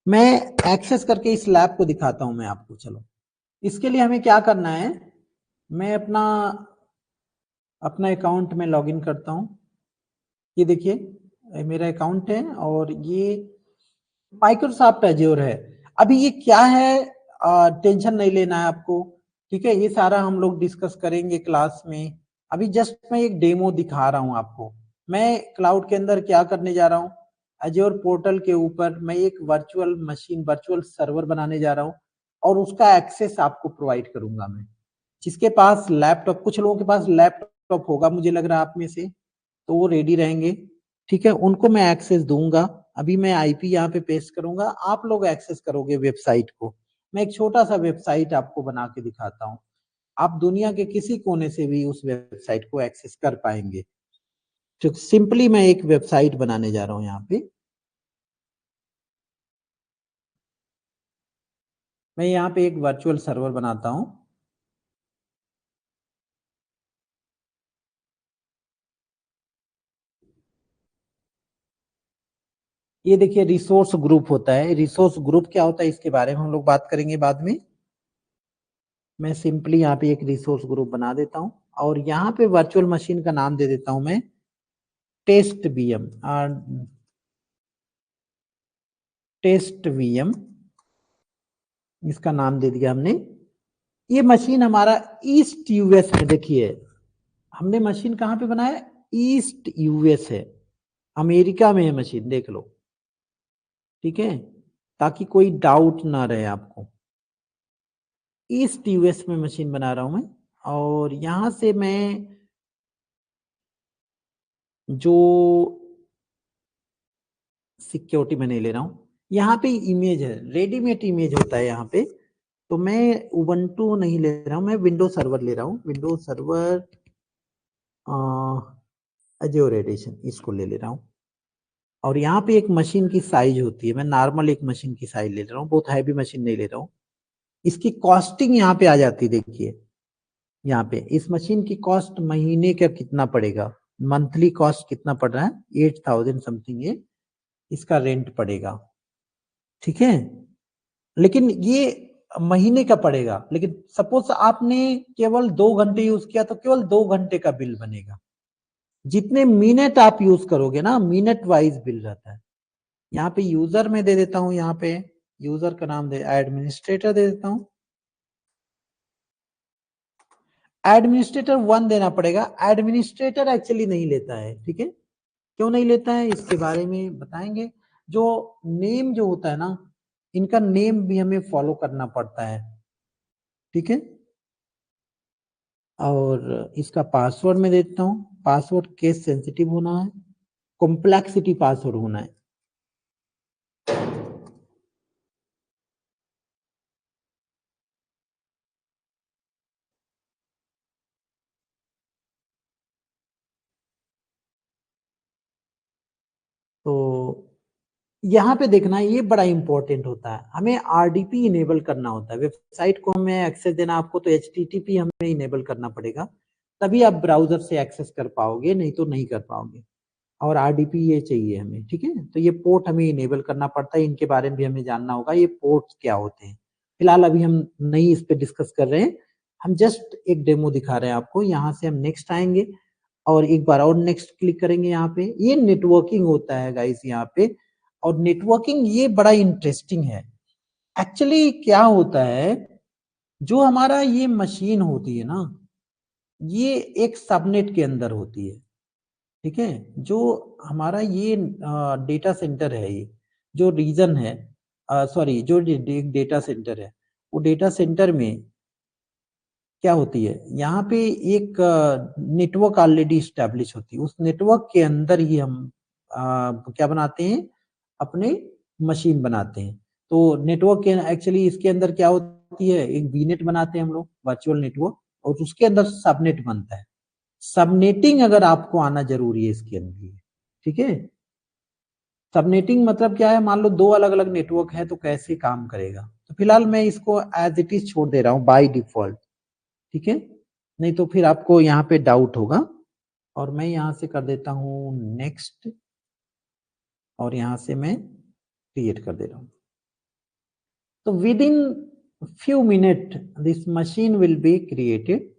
मैं एक्सेस करके इस लैब को दिखाता हूं मैं आपको। चलो, इसके लिए हमें क्या करना है, मैं अपना अकाउंट में लॉगिन करता हूं। ये देखिए मेरा अकाउंट है और ये माइक्रोसॉफ्ट एज्योर है। अभी ये क्या है, टेंशन नहीं लेना है आपको। ठीक है, ये सारा हम लोग डिस्कस करेंगे क्लास में। अभी जस्ट मैं एक डेमो दिखा रहा हूं आपको, मैं क्लाउड के अंदर क्या करने जा रहा हूं। एज्योर पोर्टल के ऊपर मैं एक वर्चुअल मशीन, वर्चुअल सर्वर बनाने जा रहा हूं और उसका एक्सेस आपको प्रोवाइड करूंगा मैं। जिसके पास लैपटॉप, कुछ लोगों के पास लैपटॉप होगा मुझे लग रहा है आप में से, तो वो रेडी रहेंगे। ठीक है, उनको मैं एक्सेस दूंगा। अभी मैं आईपी यहाँ पे पेस्ट करूंगा, आप लोग एक्सेस करोगे वेबसाइट को। मैं एक छोटा सा वेबसाइट आपको बना के दिखाता हूँ, आप दुनिया के किसी कोने से भी उस वेबसाइट को एक्सेस कर पाएंगे। तो सिंपली मैं एक वेबसाइट बनाने जा रहा हूँ यहाँ पे। मैं यहाँ पे एक वर्चुअल सर्वर बनाता हूँ। ये देखिए रिसोर्स ग्रुप होता है। रिसोर्स ग्रुप क्या होता है इसके बारे में हम लोग बात करेंगे बाद में। मैं सिंपली यहाँ पे एक रिसोर्स ग्रुप बना देता हूँ और यहाँ पे वर्चुअल मशीन का नाम दे देता हूँ मैं टेस्ट वीएम। टेस्ट वीएम इसका नाम दे दिया हमने। ये मशीन हमारा ईस्ट यूएस में, देखिए हमने मशीन कहाँ पे बनाया, ईस्ट यूएस है, अमेरिका में है मशीन, देख लो, ठीक है, ताकि कोई डाउट ना रहे आपको। ईस्ट यूएस में मशीन बना रहा हूं मैं और यहां से मैं जो सिक्योरिटी में नहीं ले रहा हूं, यहाँ पे इमेज है, रेडीमेड इमेज होता है यहाँ पे, तो मैं उबंटू नहीं ले रहा हूं, मैं विंडो सर्वर ले रहा हूँ, विंडो सर्वर अज्योर एडिशन इसको ले रहा हूँ। और यहाँ पे एक मशीन की साइज होती है, मैं नॉर्मल एक मशीन की साइज ले रहा हूँ, बहुत हैवी मशीन नहीं ले रहा हूँ। इसकी कॉस्टिंग यहाँ पे आ जाती है, देखिए यहाँ पे इस मशीन की कॉस्ट महीने का कितना पड़ेगा, मंथली कॉस्ट कितना पड़ रहा है, 8,000 समथिंग ये इसका रेंट पड़ेगा, ठीक है। लेकिन ये महीने का पड़ेगा, लेकिन सपोज आपने केवल 2 घंटे यूज किया तो केवल 2 घंटे का बिल बनेगा। जितने मिनट आप यूज करोगे ना, मिनट वाइज बिल रहता है। यहाँ पे यूजर में दे देता हूँ, यहाँ पे यूजर का नाम दे एडमिनिस्ट्रेटर दे देता हूँ। एडमिनिस्ट्रेटर 1 देना पड़ेगा। एडमिनिस्ट्रेटर एक्चुअली नहीं लेता है, ठीक है, क्यों नहीं लेता है इसके बारे में बताएंगे। जो नेम जो होता है ना, इनका नेम भी हमें फॉलो करना पड़ता है, ठीक है। और इसका पासवर्ड में देता हूँ, पासवर्ड केस सेंसिटिव होना है, कॉम्प्लेक्सिटी पासवर्ड होना है। तो यहाँ पे देखना, ये बड़ा इंपॉर्टेंट होता है, हमें आरडीपी इनेबल करना होता है। वेबसाइट को हमें एक्सेस देना आपको, तो एचटीटीपी हमें इनेबल करना पड़ेगा, तभी आप ब्राउजर से एक्सेस कर पाओगे, नहीं तो नहीं कर पाओगे। और आरडीपी ये चाहिए हमें, ठीक है। तो ये पोर्ट हमें इनेबल करना पड़ता है, इनके बारे में भी हमें जानना होगा, ये पोर्ट क्या होते हैं। फिलहाल अभी हम नहीं इस पे डिस्कस कर रहे हैं, हम जस्ट एक डेमो दिखा रहे हैं आपको। यहाँ से हम नेक्स्ट आएंगे और एक बार और नेक्स्ट क्लिक करेंगे। यहाँ पे ये नेटवर्किंग होता है गाइस यहाँ पे, और नेटवर्किंग ये बड़ा इंटरेस्टिंग है। एक्चुअली क्या होता है, जो हमारा ये मशीन होती है ना, ये एक सबनेट के अंदर होती है, ठीक है। जो हमारा ये डेटा सेंटर है, ये जो रीजन है, सॉरी जो डेटा सेंटर है, वो डेटा सेंटर में क्या होती है, यहाँ पे एक नेटवर्क ऑलरेडी स्टैब्लिश होती है, उस नेटवर्क के अंदर ही हम क्या बनाते हैं, अपने मशीन बनाते हैं। तो नेटवर्क के एक्चुअली इसके अंदर क्या होती है, एक वीनेट बनाते हैं हम लोग, वर्चुअल नेटवर्क, और उसके अंदर सबनेट बनता है। सबनेटिंग अगर आपको आना जरूरी है इसके अंदर, ठीक है। सबनेटिंग मतलब क्या है, मान लो दो अलग अलग नेटवर्क है तो कैसे काम करेगा। तो फिलहाल मैं इसको एज इट इज छोड़ दे रहा हूँ बाय डिफॉल्ट, ठीक है, नहीं तो फिर आपको यहाँ पे डाउट होगा। और मैं यहाँ से कर देता हूँ नेक्स्ट, और यहाँ से मैं क्रिएट कर दे रहा हूँ। तो with in few minute this machine will be created.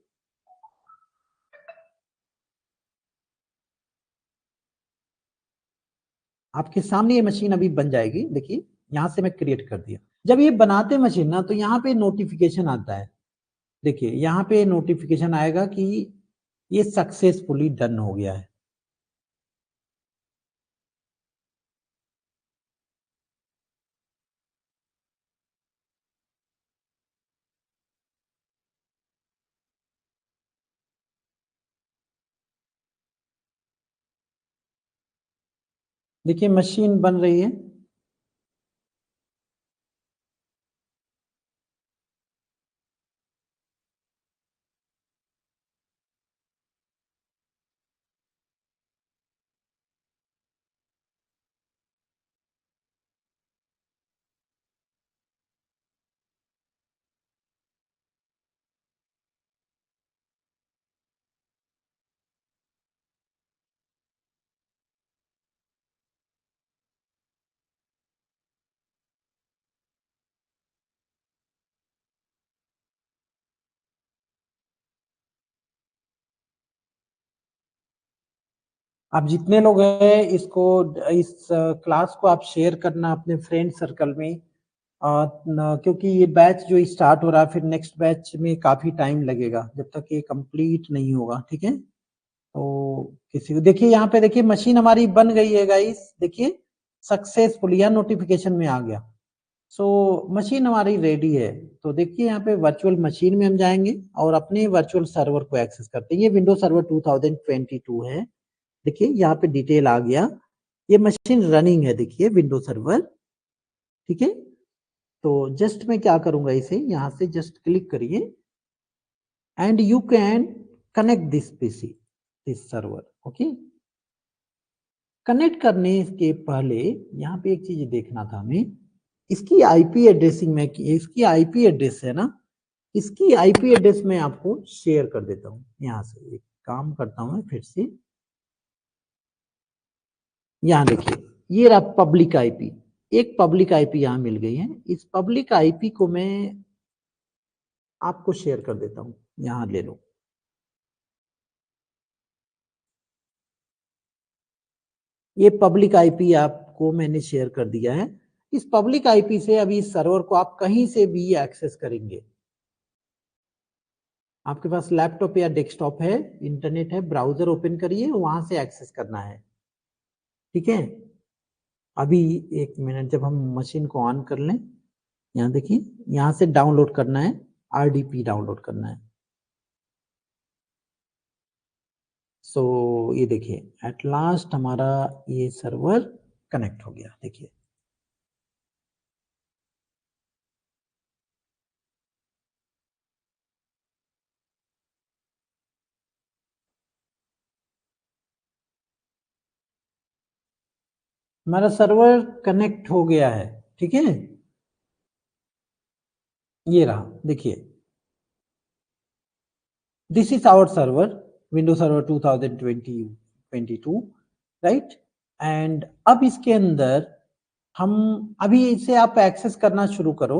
आपके सामने ये मशीन अभी बन जाएगी, देखिए यहाँ से मैं क्रिएट कर दिया। जब ये बनाते मशीन ना, तो यहाँ पे नोटिफिकेशन आता है, देखिए यहाँ पे नोटिफिकेशन आएगा कि ये सक्सेसफुली डन हो गया है। देखिए मशीन बन रही है। आप जितने लोग हैं इसको, इस क्लास को आप शेयर करना अपने फ्रेंड सर्कल में, क्योंकि ये बैच जो स्टार्ट हो रहा है, फिर नेक्स्ट बैच में काफी टाइम लगेगा जब तक ये कंप्लीट नहीं होगा, ठीक है। तो किसी को देखिए, यहाँ पे देखिए मशीन हमारी बन गई है गाइस, देखिए सक्सेसफुल, यह नोटिफिकेशन में आ गया। सो मशीन हमारी रेडी है। तो देखिए यहाँ पे वर्चुअल मशीन में हम जाएंगे और अपने वर्चुअल सर्वर को एक्सेस करते हैं। ये विंडोज सर्वर 2022 है। देखिए यहाँ पे डिटेल आ गया, ये मशीन रनिंग है, देखिए विंडो सर्वर, ठीक है। तो जस्ट मैं क्या करूंगा, इसे यहां से जस्ट क्लिक करिए and you can connect this PC, this server, okay. Connect करने के पहले यहाँ पे एक चीज देखना था हमें, इसकी आईपी एड्रेसिंग में, इसकी आईपी एड्रेस है ना, इसकी आईपी एड्रेस मैं आपको शेयर कर देता हूँ। यहाँ से एक काम करता हूँ मैं फिर से, यहाँ देखिए ये रहा पब्लिक आईपी, एक पब्लिक आईपी यहाँ मिल गई है। इस पब्लिक आईपी को मैं आपको शेयर कर देता हूँ, यहाँ ले लो। ये पब्लिक आईपी आपको मैंने शेयर कर दिया है। इस पब्लिक आईपी से अभी इस सर्वर को आप कहीं से भी एक्सेस करेंगे। आपके पास लैपटॉप या डेस्कटॉप है, इंटरनेट है, ब्राउजर ओपन करिए, वहां से एक्सेस करना है, ठीक है। अभी एक मिनट, जब हम मशीन को ऑन कर लें, यहाँ देखिए, यहाँ से डाउनलोड करना है, आरडीपी डाउनलोड करना है। सो ये देखिए एट लास्ट हमारा ये सर्वर कनेक्ट हो गया, देखिए। हमारा सर्वर कनेक्ट हो गया है, ठीक है। ये रहा, देखिए this is our server, Windows server 2022, right. And अब इसके अंदर हम, अभी इसे आप एक्सेस करना शुरू करो।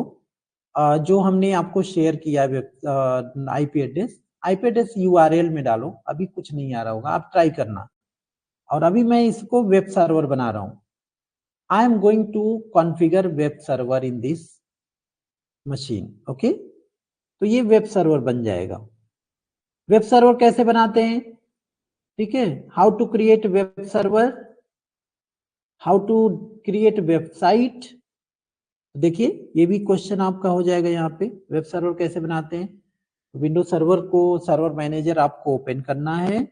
जो हमने आपको शेयर किया है IP address, IP address URL में डालो, अभी कुछ नहीं आ रहा होगा, आप ट्राई करना। और अभी मैं इसको वेब सर्वर बना रहा हूं। I am going to configure web server in this machine, okay. तो ये वेब सर्वर बन जाएगा। वेब सर्वर कैसे बनाते हैं, ठीक है। How to create web server, how to create website. देखिए ये भी क्वेश्चन आपका हो जाएगा यहाँ पे, वेब सर्वर कैसे बनाते हैं। विंडोज सर्वर को, सर्वर मैनेजर आपको ओपन करना है।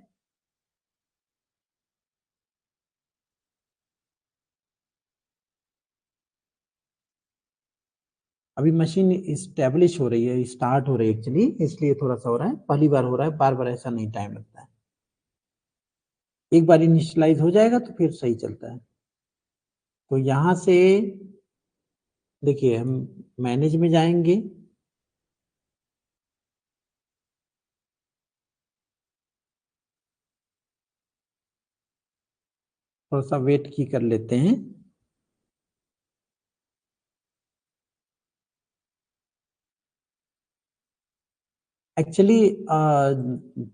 अभी मशीन इस्टेब्लिश हो रही है, स्टार्ट हो रही है एक्चुअली, इसलिए थोड़ा सा हो रहा है, पहली बार हो रहा है, बार बार ऐसा नहीं टाइम लगता है। एक बार इनिशियलाइज हो जाएगा तो फिर सही चलता है। तो यहां से देखिए हम मैनेज में जाएंगे, थोड़ा सा वेट की कर लेते हैं। एक्चुअली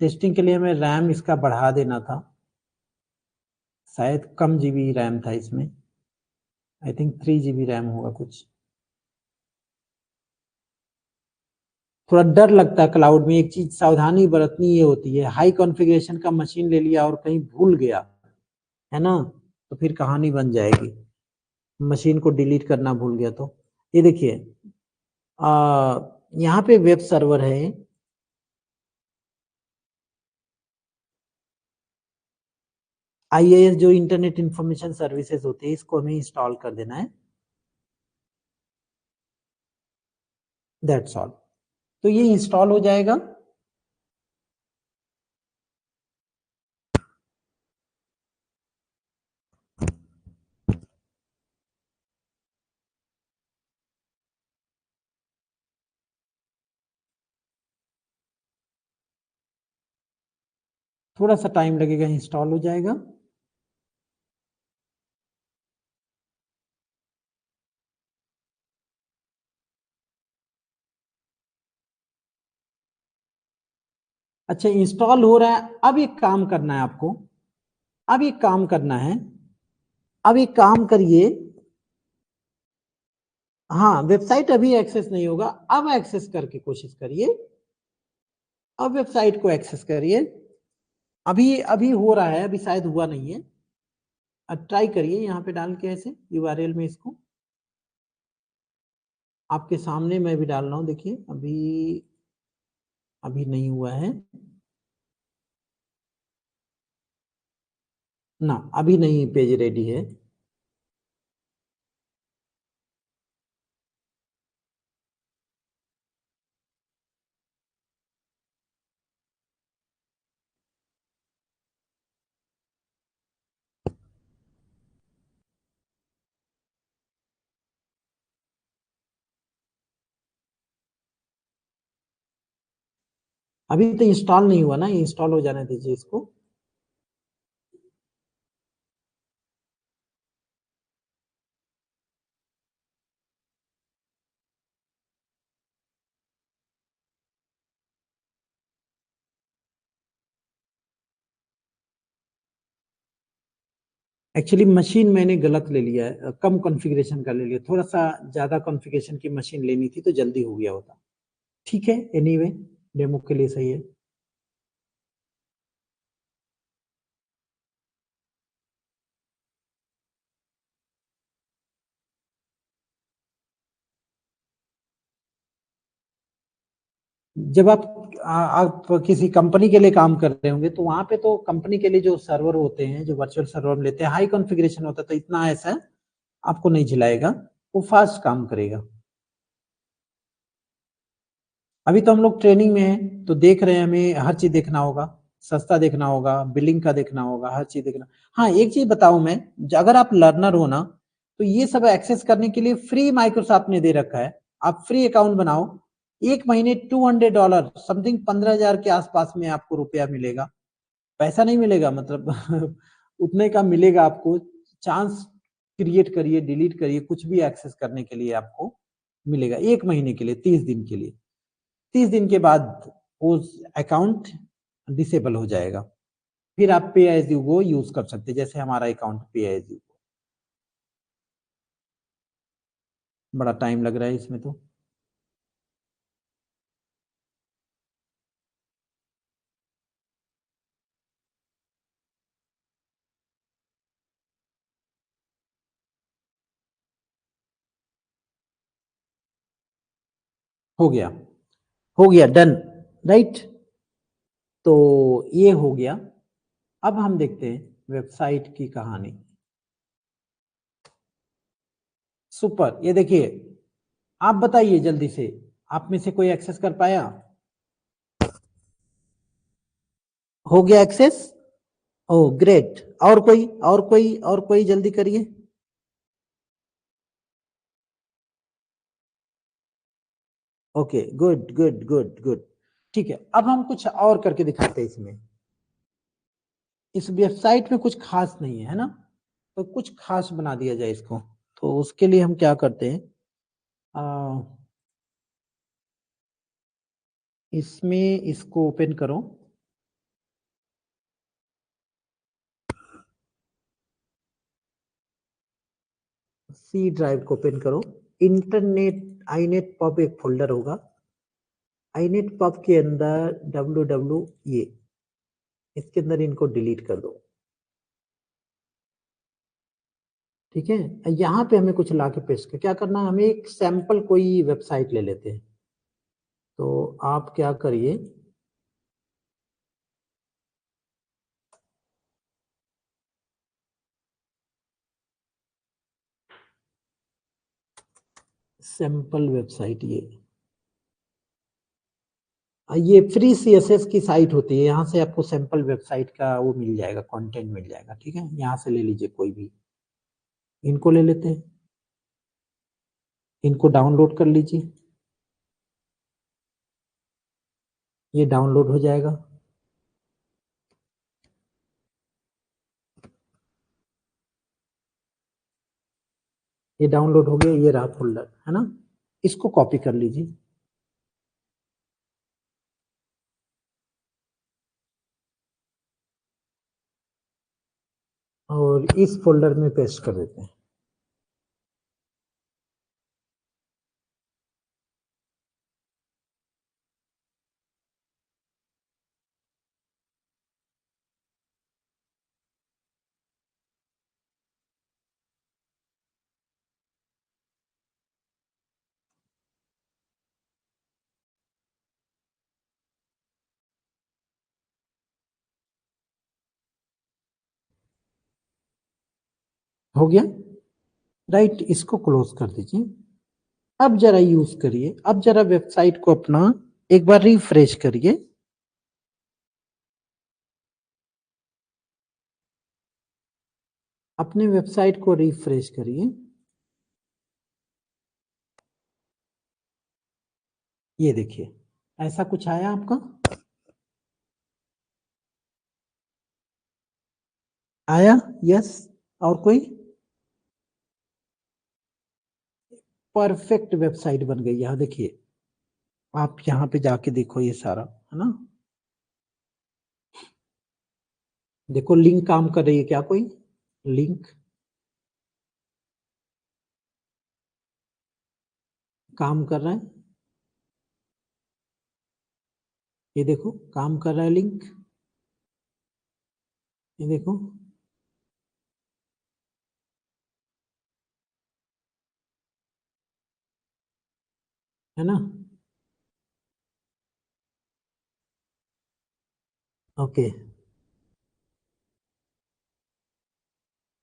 टेस्टिंग के लिए हमें रैम इसका बढ़ा देना था, शायद कम जीबी रैम था इसमें, आई थिंक 3 GB रैम होगा कुछ। थोड़ा डर लगता है क्लाउड में, एक चीज सावधानी बरतनी ये होती है, हाई कॉन्फ़िगरेशन का मशीन ले लिया और कहीं भूल गया, है ना, तो फिर कहानी बन जाएगी। मशीन को डिलीट करना भूल गया तो, ये देखिए यहाँ पे वेब सर्वर है। आईएएस जो इंटरनेट इंफॉर्मेशन सर्विसेज होती है, इसको हमें इंस्टॉल कर देना है, दैट्स ऑल। तो ये इंस्टॉल हो जाएगा। थोड़ा सा टाइम लगेगा, इंस्टॉल हो जाएगा। अच्छा इंस्टॉल हो रहा है, अब एक काम करना है आपको, अब एक काम करना है, अब एक काम करिए, हाँ वेबसाइट अभी एक्सेस नहीं होगा, अब एक्सेस करके कोशिश करिए, अब वेबसाइट को एक्सेस करिए। अभी अभी हो रहा है, अभी शायद हुआ नहीं है। अब ट्राई करिए यहाँ पे डाल के ऐसे यूआरएल में इसको, आपके सामने मैं भी डाल रहा हूँ, देखिए अभी अभी नहीं हुआ है ना, अभी नहीं पेज रेडी है। अभी तो इंस्टॉल नहीं हुआ ना, इंस्टॉल हो जाने दीजिए इसको। एक्चुअली मशीन मैंने गलत ले लिया है, कम कॉन्फ़िगरेशन का ले लिया, थोड़ा सा ज्यादा कॉन्फ़िगरेशन की मशीन लेनी थी तो जल्दी हो गया होता। ठीक है, एनीवे डेमो के लिए सही है। जब आप किसी कंपनी के लिए काम कर रहे होंगे तो वहां पे तो कंपनी के लिए जो सर्वर होते हैं, जो वर्चुअल सर्वर हम लेते हैं, हाई कॉन्फ़िगरेशन होता है, तो इतना ऐसा आपको नहीं झिलाएगा, वो फास्ट काम करेगा। अभी तो हम लोग ट्रेनिंग में हैं, तो देख रहे हैं, हमें हर चीज देखना होगा, सस्ता देखना होगा, बिलिंग का देखना होगा, हर चीज देखना। हाँ एक चीज बताऊं मैं, अगर आप लर्नर हो ना, तो ये सब एक्सेस करने के लिए फ्री माइक्रोसॉफ्ट ने दे रखा है। आप फ्री अकाउंट बनाओ, एक महीने $200 समथिंग 15,000 के आसपास में आपको रुपया मिलेगा। पैसा नहीं मिलेगा मतलब उतने का मिलेगा आपको। चांस क्रिएट करिए, डिलीट करिए, कुछ भी एक्सेस करने के लिए आपको मिलेगा, एक महीने के लिए, 30 दिन के लिए। 30 दिन के बाद वो अकाउंट डिसेबल हो जाएगा, फिर आप पे एज यू गो यूज कर सकते हैं, जैसे हमारा अकाउंट पे एज यू गो। बड़ा टाइम लग रहा है इसमें तो। हो गया, हो गया, डन, राइट। तो ये हो गया। अब हम देखते हैं वेबसाइट की कहानी। सुपर, ये देखिए, आप बताइए जल्दी से, आप में से कोई एक्सेस कर पाया? हो गया एक्सेस? Oh great. और कोई, और कोई, और कोई जल्दी करिए। Okay, good good good good. ठीक है, अब हम कुछ और करके दिखाते हैं इसमें। इस वेबसाइट में कुछ खास नहीं है, है ना, तो कुछ खास बना दिया जाए इसको। तो उसके लिए हम क्या करते हैं, आ, इसमें इसको ओपन करो, सी ड्राइव को ओपन करो, इंटरनेट आईनेट पब एक फोल्डर होगा, आईनेट पब के अंदर www, ये इसके अंदर इनको डिलीट कर दो। ठीक है, यहाँ पे हमें कुछ ला के पेस्ट कर, क्या करना है, हमें एक सैंपल कोई वेबसाइट ले लेते हैं। तो आप क्या करिए, सैंपल वेबसाइट, ये फ्री सीएसएस की साइट होती है, यहाँ से आपको सैंपल वेबसाइट का वो मिल जाएगा, कंटेंट मिल जाएगा। ठीक है, यहाँ से ले लीजिए कोई भी, इनको ले लेते हैं, इनको डाउनलोड कर लीजिए, ये डाउनलोड हो जाएगा। ये डाउनलोड हो गया, ये रहा फोल्डर, है ना, इसको कॉपी कर लीजिए। और इस फोल्डर में पेस्ट कर देते हैं। हो गया, राइट, इसको क्लोज कर दीजिए। अब जरा यूज करिए, अब जरा वेबसाइट को अपना एक बार रिफ्रेश करिए। अपने वेबसाइट को रिफ्रेश करिए। ये देखिए, ऐसा कुछ आया आपका? आया? यस। और कोई? परफेक्ट वेबसाइट बन गई। यहां देखिए, आप यहाँ पे जाके देखो, ये सारा है ना, देखो लिंक काम कर रही है क्या? कोई लिंक काम कर रहा है? ये देखो काम कर रहा है लिंक, ये देखो। है ना? Okay,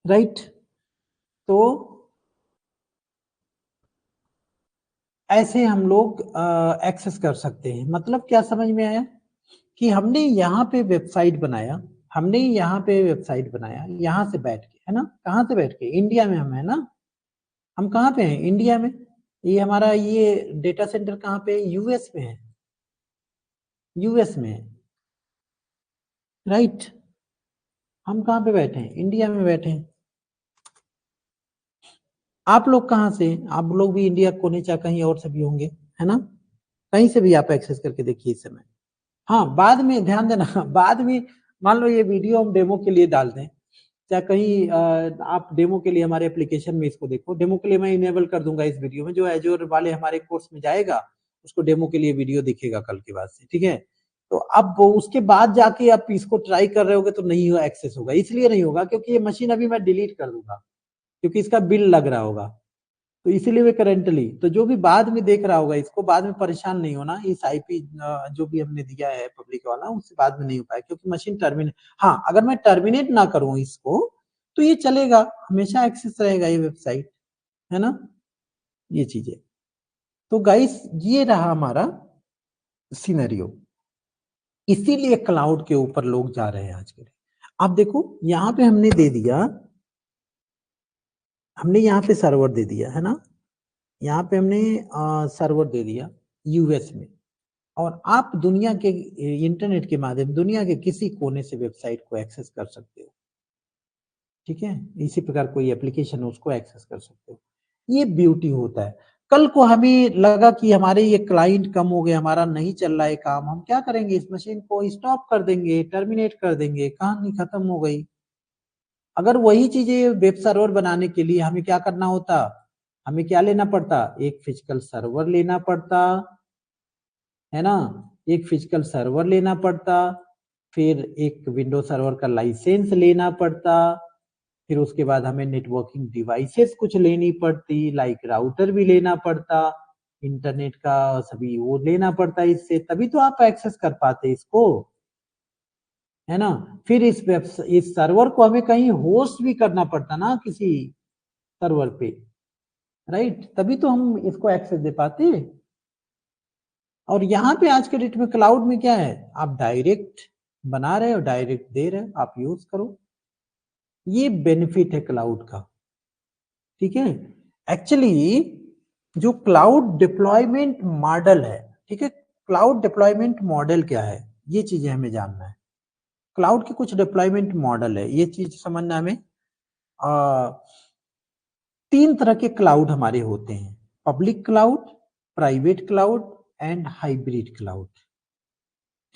right. तो ऐसे हम लोग एक्सेस कर सकते हैं। मतलब क्या समझ में आया? कि हमने यहाँ पे वेबसाइट बनाया, हमने यहाँ पे वेबसाइट बनाया, यहाँ से बैठ के, है ना, कहाँ से बैठ के? इंडिया में हम है ना, हम कहाँ पे हैं? इंडिया में। ये हमारा ये डेटा सेंटर कहाँ पे? यूएस में है, यूएस में है, राइट। हम कहाँ पे बैठे हैं? इंडिया में बैठे हैं। आप लोग कहाँ से? आप लोग भी इंडिया कोने चाहे कहीं और से भी होंगे, है ना? कहीं से भी आप एक्सेस करके देखिए इस समय। हाँ, बाद में ध्यान देना, बाद में मान लो ये वीडियो हम डेमो के लिए डाल दें, चाहे कहीं आप डेमो के लिए हमारे एप्लीकेशन में इसको देखो, डेमो के लिए मैं इनेबल कर दूंगा इस वीडियो में, जो एजोर वाले हमारे कोर्स में जाएगा उसको डेमो के लिए वीडियो दिखेगा कल के बाद से, ठीक है? तो अब वो उसके बाद जाके आप इसको ट्राई कर रहे होगे तो नहीं एक्सेस होगा। इसलिए नहीं होगा क्योंकि ये मशीन अभी मैं डिलीट कर दूंगा, क्योंकि इसका बिल लग रहा होगा। तो इसीलिए वे करेंटली, तो जो भी बाद में देख रहा होगा इसको, बाद में परेशान नहीं होना। इस आईपी जो भी हमने दिया है पब्लिक वाला, उससे बाद में नहीं हो पाया क्योंकि मशीन टर्मिनेट, हाँ अगर मैं टर्मिनेट ना करूं इसको तो ये चलेगा, हमेशा एक्सेस रहेगा ये वेबसाइट, है ना? ये चीजें। तो गाइस ये रहा हमारा सिनेरियो, इसीलिए क्लाउड के ऊपर लोग जा रहे हैं आजकल। अब देखो यहाँ पे हमने दे दिया, हमने यहाँ पे सर्वर दे दिया, है ना? यहाँ पे हमने सर्वर दे दिया यूएस में, और आप दुनिया के इंटरनेट के माध्यम दुनिया के किसी कोने से वेबसाइट को एक्सेस कर सकते हो, ठीक है? इसी प्रकार कोई एप्लीकेशन है उसको एक्सेस कर सकते हो। ये ब्यूटी होता है। कल को हमें लगा कि हमारे ये क्लाइंट कम हो गए, हमारा नहीं चल रहा है काम, हम क्या करेंगे? इस मशीन को स्टॉप कर देंगे, टर्मिनेट कर देंगे, कहानी खत्म हो गई। अगर वही चीजें वेब सर्वर बनाने के लिए हमें क्या करना होता? हमें क्या लेना पड़ता? एक फिजिकल सर्वर लेना पड़ता, है ना? एक फिजिकल सर्वर लेना पड़ता, फिर एक विंडो सर्वर का लाइसेंस लेना पड़ता, फिर उसके बाद हमें नेटवर्किंग डिवाइसेस कुछ लेनी पड़ती, लाइक राउटर भी लेना पड़ता, इंटरनेट का सभी वो लेना पड़ता, इससे तभी तो आप एक्सेस कर पाते इसको, है ना? फिर इस सर्वर को हमें कहीं होस्ट भी करना पड़ता ना, किसी सर्वर पे, राइट? तभी तो हम इसको एक्सेस दे पाते। और यहाँ पे आज के डेट में क्लाउड में क्या है? आप डायरेक्ट बना रहे हो, डायरेक्ट दे रहे हो, आप यूज करो। ये बेनिफिट है क्लाउड का, ठीक है? एक्चुअली जो क्लाउड डिप्लॉयमेंट मॉडल है, ठीक है, क्लाउड डिप्लॉयमेंट मॉडल क्या है, ये चीजें हमें जानना है। क्लाउड के कुछ डिप्लॉयमेंट मॉडल है, ये चीज समझना हमें। तीन तरह के क्लाउड हमारे होते हैं: public cloud, private cloud and hybrid cloud,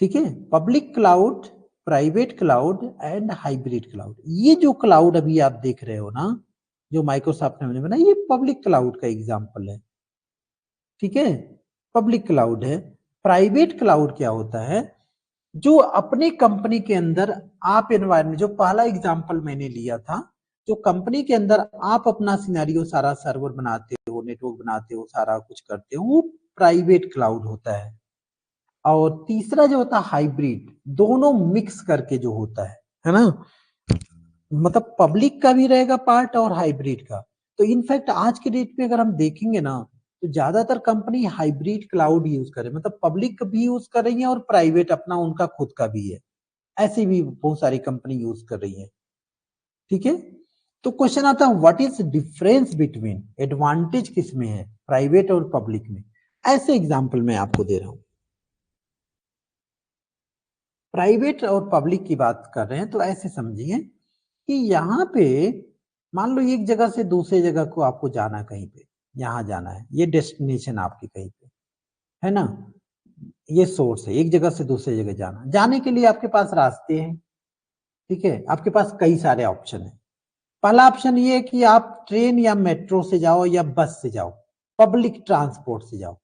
ठीक है? Public cloud, private cloud and hybrid cloud. ये जो क्लाउड अभी आप देख रहे हो ना, जो माइक्रोसॉफ्ट ने बनाया, ये पब्लिक क्लाउड का एग्जाम्पल है, ठीक है, पब्लिक क्लाउड है। प्राइवेट क्लाउड क्या होता है, जो अपने कंपनी के अंदर आप एनवायरमेंट, जो पहला एग्जांपल मैंने लिया था, जो कंपनी के अंदर आप अपना सिनेरियो सारा सर्वर बनाते हो, नेटवर्क बनाते हो, सारा कुछ करते हो, वो प्राइवेट क्लाउड होता है। और तीसरा जो होता है हाइब्रिड, दोनों मिक्स करके जो होता है ना, मतलब पब्लिक का भी रहेगा पार्ट और हाइब्रिड का। तो इनफैक्ट आज के डेट में अगर हम देखेंगे ना, तो ज्यादातर कंपनी हाइब्रिड क्लाउड यूज करे, मतलब पब्लिक भी यूज कर रही है और प्राइवेट अपना उनका खुद का भी है, ऐसी भी बहुत सारी कंपनी यूज कर रही है, ठीक है। तो क्वेश्चन आता है what is difference between, advantage किस में है प्राइवेट और पब्लिक में। ऐसे एग्जांपल मैं आपको दे रहा हूं। प्राइवेट और पब्लिक की बात कर रहे हैं तो ऐसे समझिए कि यहाँ पे मान लो एक जगह से दूसरे जगह को आपको जाना, कहीं पे यहाँ जाना है, ये डेस्टिनेशन आपकी कहीं पे है ना, ये सोर्स है, एक जगह से दूसरे जगह जाना, जाने के लिए आपके पास रास्ते हैं, ठीक है, आपके पास कई सारे ऑप्शन है। पहला ऑप्शन ये है कि आप ट्रेन या मेट्रो से जाओ या बस से जाओ, पब्लिक ट्रांसपोर्ट से जाओ,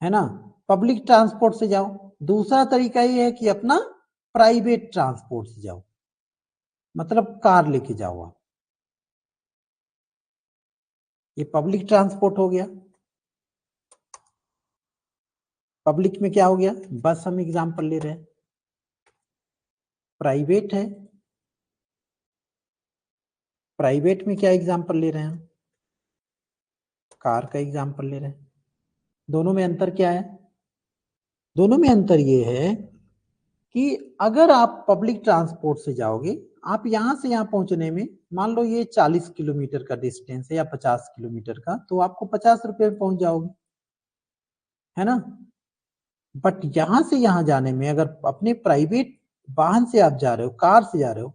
है ना, पब्लिक ट्रांसपोर्ट से जाओ। दूसरा तरीका ये है कि अपना प्राइवेट ट्रांसपोर्ट से जाओ, मतलब कार लेके जाओ आप, ये पब्लिक ट्रांसपोर्ट हो गया। पब्लिक में क्या हो गया, बस हम एग्जांपल ले रहे हैं, प्राइवेट है, प्राइवेट में क्या एग्जांपल ले रहे हैं, कार का एग्जांपल ले रहे हैं। दोनों में अंतर क्या है, दोनों में अंतर ये है कि अगर आप पब्लिक ट्रांसपोर्ट से जाओगे, आप यहां से यहां पहुंचने में मान लो ये 40 किलोमीटर का डिस्टेंस है या 50 किलोमीटर का, तो आपको 50 रुपए में पहुंच जाओगे, है ना। बट यहां से यहां जाने में अगर अपने प्राइवेट वाहन से आप जा रहे हो, कार से जा रहे हो,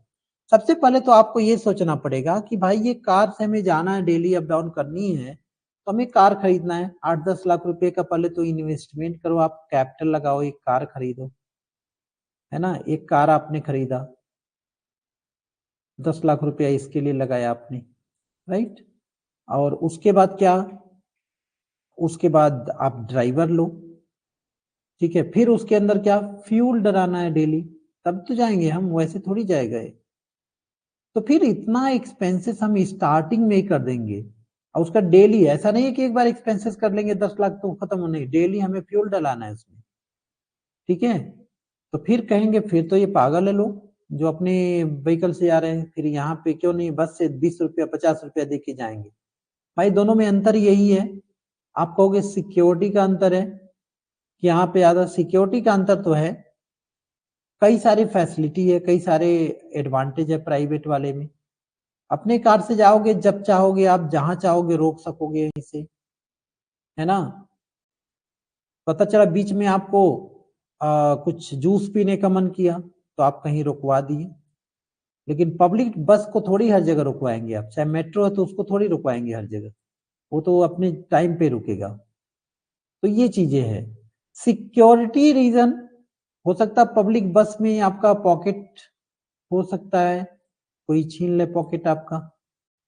सबसे पहले तो आपको ये सोचना पड़ेगा कि भाई ये कार से हमें जाना है, डेली अप डाउन करनी है, तो हमें कार खरीदना है, 8-10 लाख रुपए का पहले तो इन्वेस्टमेंट करो, आप कैपिटल लगाओ, एक कार खरीदो, है ना। एक कार आपने खरीदा, 10 लाख रुपया इसके लिए लगाया आपने, राइट। और उसके बाद क्या, उसके बाद आप ड्राइवर लो, ठीक है, फिर उसके अंदर क्या, फ्यूल डलाना है डेली, तब तो जाएंगे हम, वैसे थोड़ी जाएगा। तो फिर इतना एक्सपेंसेस हम स्टार्टिंग में ही कर देंगे, और उसका डेली, ऐसा नहीं है कि एक बार एक्सपेंसेस कर लेंगे 10 लाख तो खत्म होने, डेली हमें फ्यूल डलाना है उसमें, ठीक है। तो फिर कहेंगे फिर तो ये पागल है लोग जो अपने व्हीकल से जा रहे हैं, फिर यहाँ पे क्यों नहीं बस से 20 रुपया 50 रुपया दे के जाएंगे। भाई दोनों में अंतर यही है, आप कहोगे सिक्योरिटी का अंतर है, कि यहाँ पे ज्यादा सिक्योरिटी का अंतर तो है, कई सारी फैसिलिटी है, कई सारे एडवांटेज है प्राइवेट वाले में। अपने कार से जाओगे, जब चाहोगे आप जहां चाहोगे रोक सकोगे यहीं से, है ना। पता चला बीच में आपको कुछ जूस पीने का मन किया तो आप कहीं रुकवा दिए, लेकिन पब्लिक बस को थोड़ी हर जगह रुकवाएंगे आप, चाहे मेट्रो है तो उसको थोड़ी रुकवाएंगे हर जगह, वो तो अपने टाइम पे रुकेगा। तो ये चीजें हैं। सिक्योरिटी रीजन, हो सकता है पब्लिक बस में आपका पॉकेट हो सकता है, कोई छीन ले पॉकेट आपका,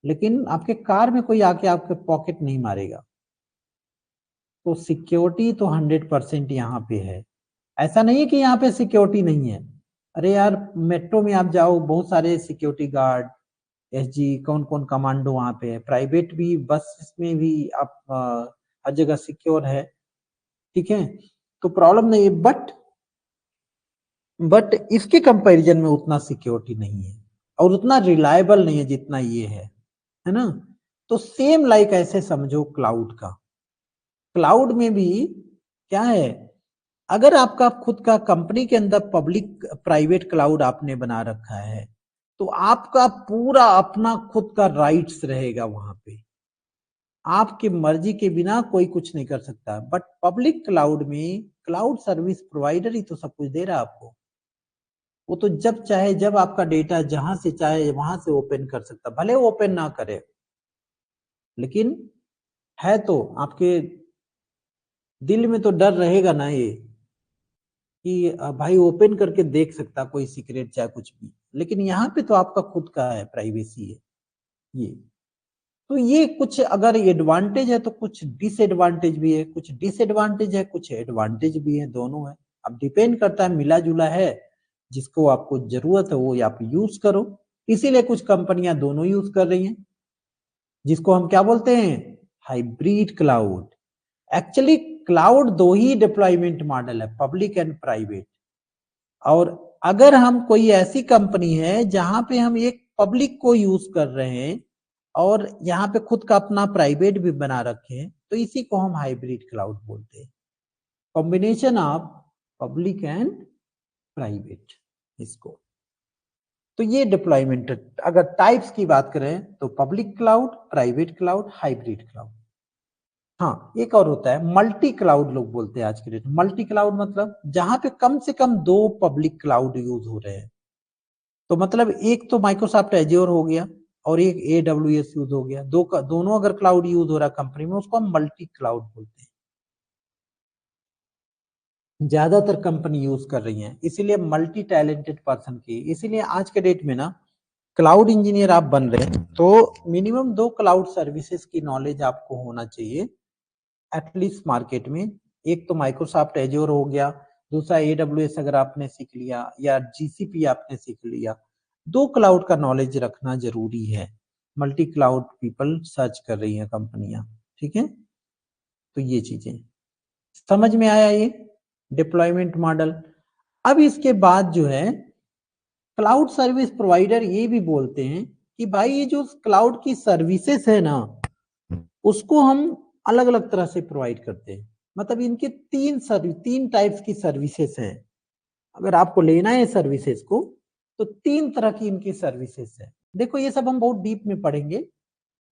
लेकिन आपके कार में कोई आके आपके पॉकेट नहीं मारेगा। तो सिक्योरिटी तो 100% यहाँ पे है, ऐसा नहीं है कि यहाँ पे सिक्योरिटी नहीं है। अरे यार मेट्रो में आप जाओ, बहुत सारे सिक्योरिटी गार्ड, एसजी, कौन कौन कमांडो वहां पे है, प्राइवेट भी बस में भी आप हर जगह सिक्योर है, ठीक है। तो प्रॉब्लम नहीं है, बट इसके कंपैरिजन में उतना सिक्योरिटी नहीं है और उतना रिलायबल नहीं है जितना ये है ना। तो सेम लाइक ऐसे समझो क्लाउड का, क्लाउड में भी क्या है, अगर आपका खुद का कंपनी के अंदर पब्लिक प्राइवेट क्लाउड आपने बना रखा है, तो आपका पूरा अपना खुद का राइट्स रहेगा वहां पे, आपकी मर्जी के बिना कोई कुछ नहीं कर सकता। बट पब्लिक क्लाउड में क्लाउड सर्विस प्रोवाइडर ही तो सब कुछ दे रहा है आपको, वो तो जब चाहे जब आपका डेटा जहां से चाहे वहां से ओपन कर सकता, भले वो ओपन ना करे, लेकिन है तो आपके दिल में तो डर रहेगा ना ये, कि भाई ओपन करके देख सकता कोई सीक्रेट चाहे कुछ भी, लेकिन यहाँ पे तो आपका खुद का है, प्राइवेसी है ये। तो ये कुछ अगर एडवांटेज है तो कुछ डिसएडवांटेज भी है, कुछ डिसएडवांटेज है, कुछ एडवांटेज भी है, दोनों है। अब डिपेंड करता है, मिला जुला है, जिसको आपको जरूरत है वो आप यूज करो। इसीलिए कुछ कंपनियां दोनों यूज कर रही हैं, जिसको हम क्या बोलते हैं, हाइब्रिड क्लाउड। एक्चुअली क्लाउड दो ही डिप्लॉयमेंट मॉडल है, पब्लिक एंड प्राइवेट। और अगर हम कोई ऐसी कंपनी है जहां पे हम एक पब्लिक को यूज कर रहे हैं और यहाँ पे खुद का अपना प्राइवेट भी बना रखे हैं, तो इसी को हम हाइब्रिड क्लाउड बोलते हैं, combination of public and private इसको। तो ये डिप्लॉयमेंट, अगर टाइप्स की बात करें तो public cloud, private cloud, hybrid cloud. हाँ, एक और होता है मल्टी क्लाउड, लोग बोलते हैं आज के डेट में। मल्टी क्लाउड मतलब जहां पे कम से कम दो पब्लिक क्लाउड यूज हो रहे हैं। तो मतलब एक तो माइक्रोसॉफ्ट एज्योर हो गया और एक AWS यूज हो गया, दोनों अगर क्लाउड यूज हो रहा है कंपनी में, उसको हम मल्टी क्लाउड बोलते हैं। ज्यादातर कंपनी यूज कर रही हैं, इसीलिए मल्टी टैलेंटेड पर्सन की, इसीलिए आज के डेट में ना क्लाउड इंजीनियर आप बन रहे हैं तो मिनिमम 2 क्लाउड सर्विसेज की नॉलेज आपको होना चाहिए एटलीस्ट मार्केट में। एक तो माइक्रोसॉफ्ट एज्योर हो गया, दूसरा AWS अगर आपने सीख लिया, या GCP आपने सीख लिया। 2 क्लाउड का नॉलेज रखना जरूरी है। मल्टी क्लाउड पीपल सर्च कर रही हैं कंपनियां, ठीक है। तो ये चीजें समझ में आया, ये डिप्लॉयमेंट मॉडल। अब इसके बाद जो है क्लाउड सर्विस प्रोवाइडर ये भी बोलते हैं कि भाई ये जो क्लाउड की सर्विसेज है ना, उसको हम अलग अलग तरह से प्रोवाइड करते हैं। मतलब इनके तीन टाइप्स की सर्विसेज हैं। अगर आपको लेना है सर्विसेज को तो 3 तरह की इनकी सर्विसेज है। देखो ये सब हम बहुत डीप में पढ़ेंगे,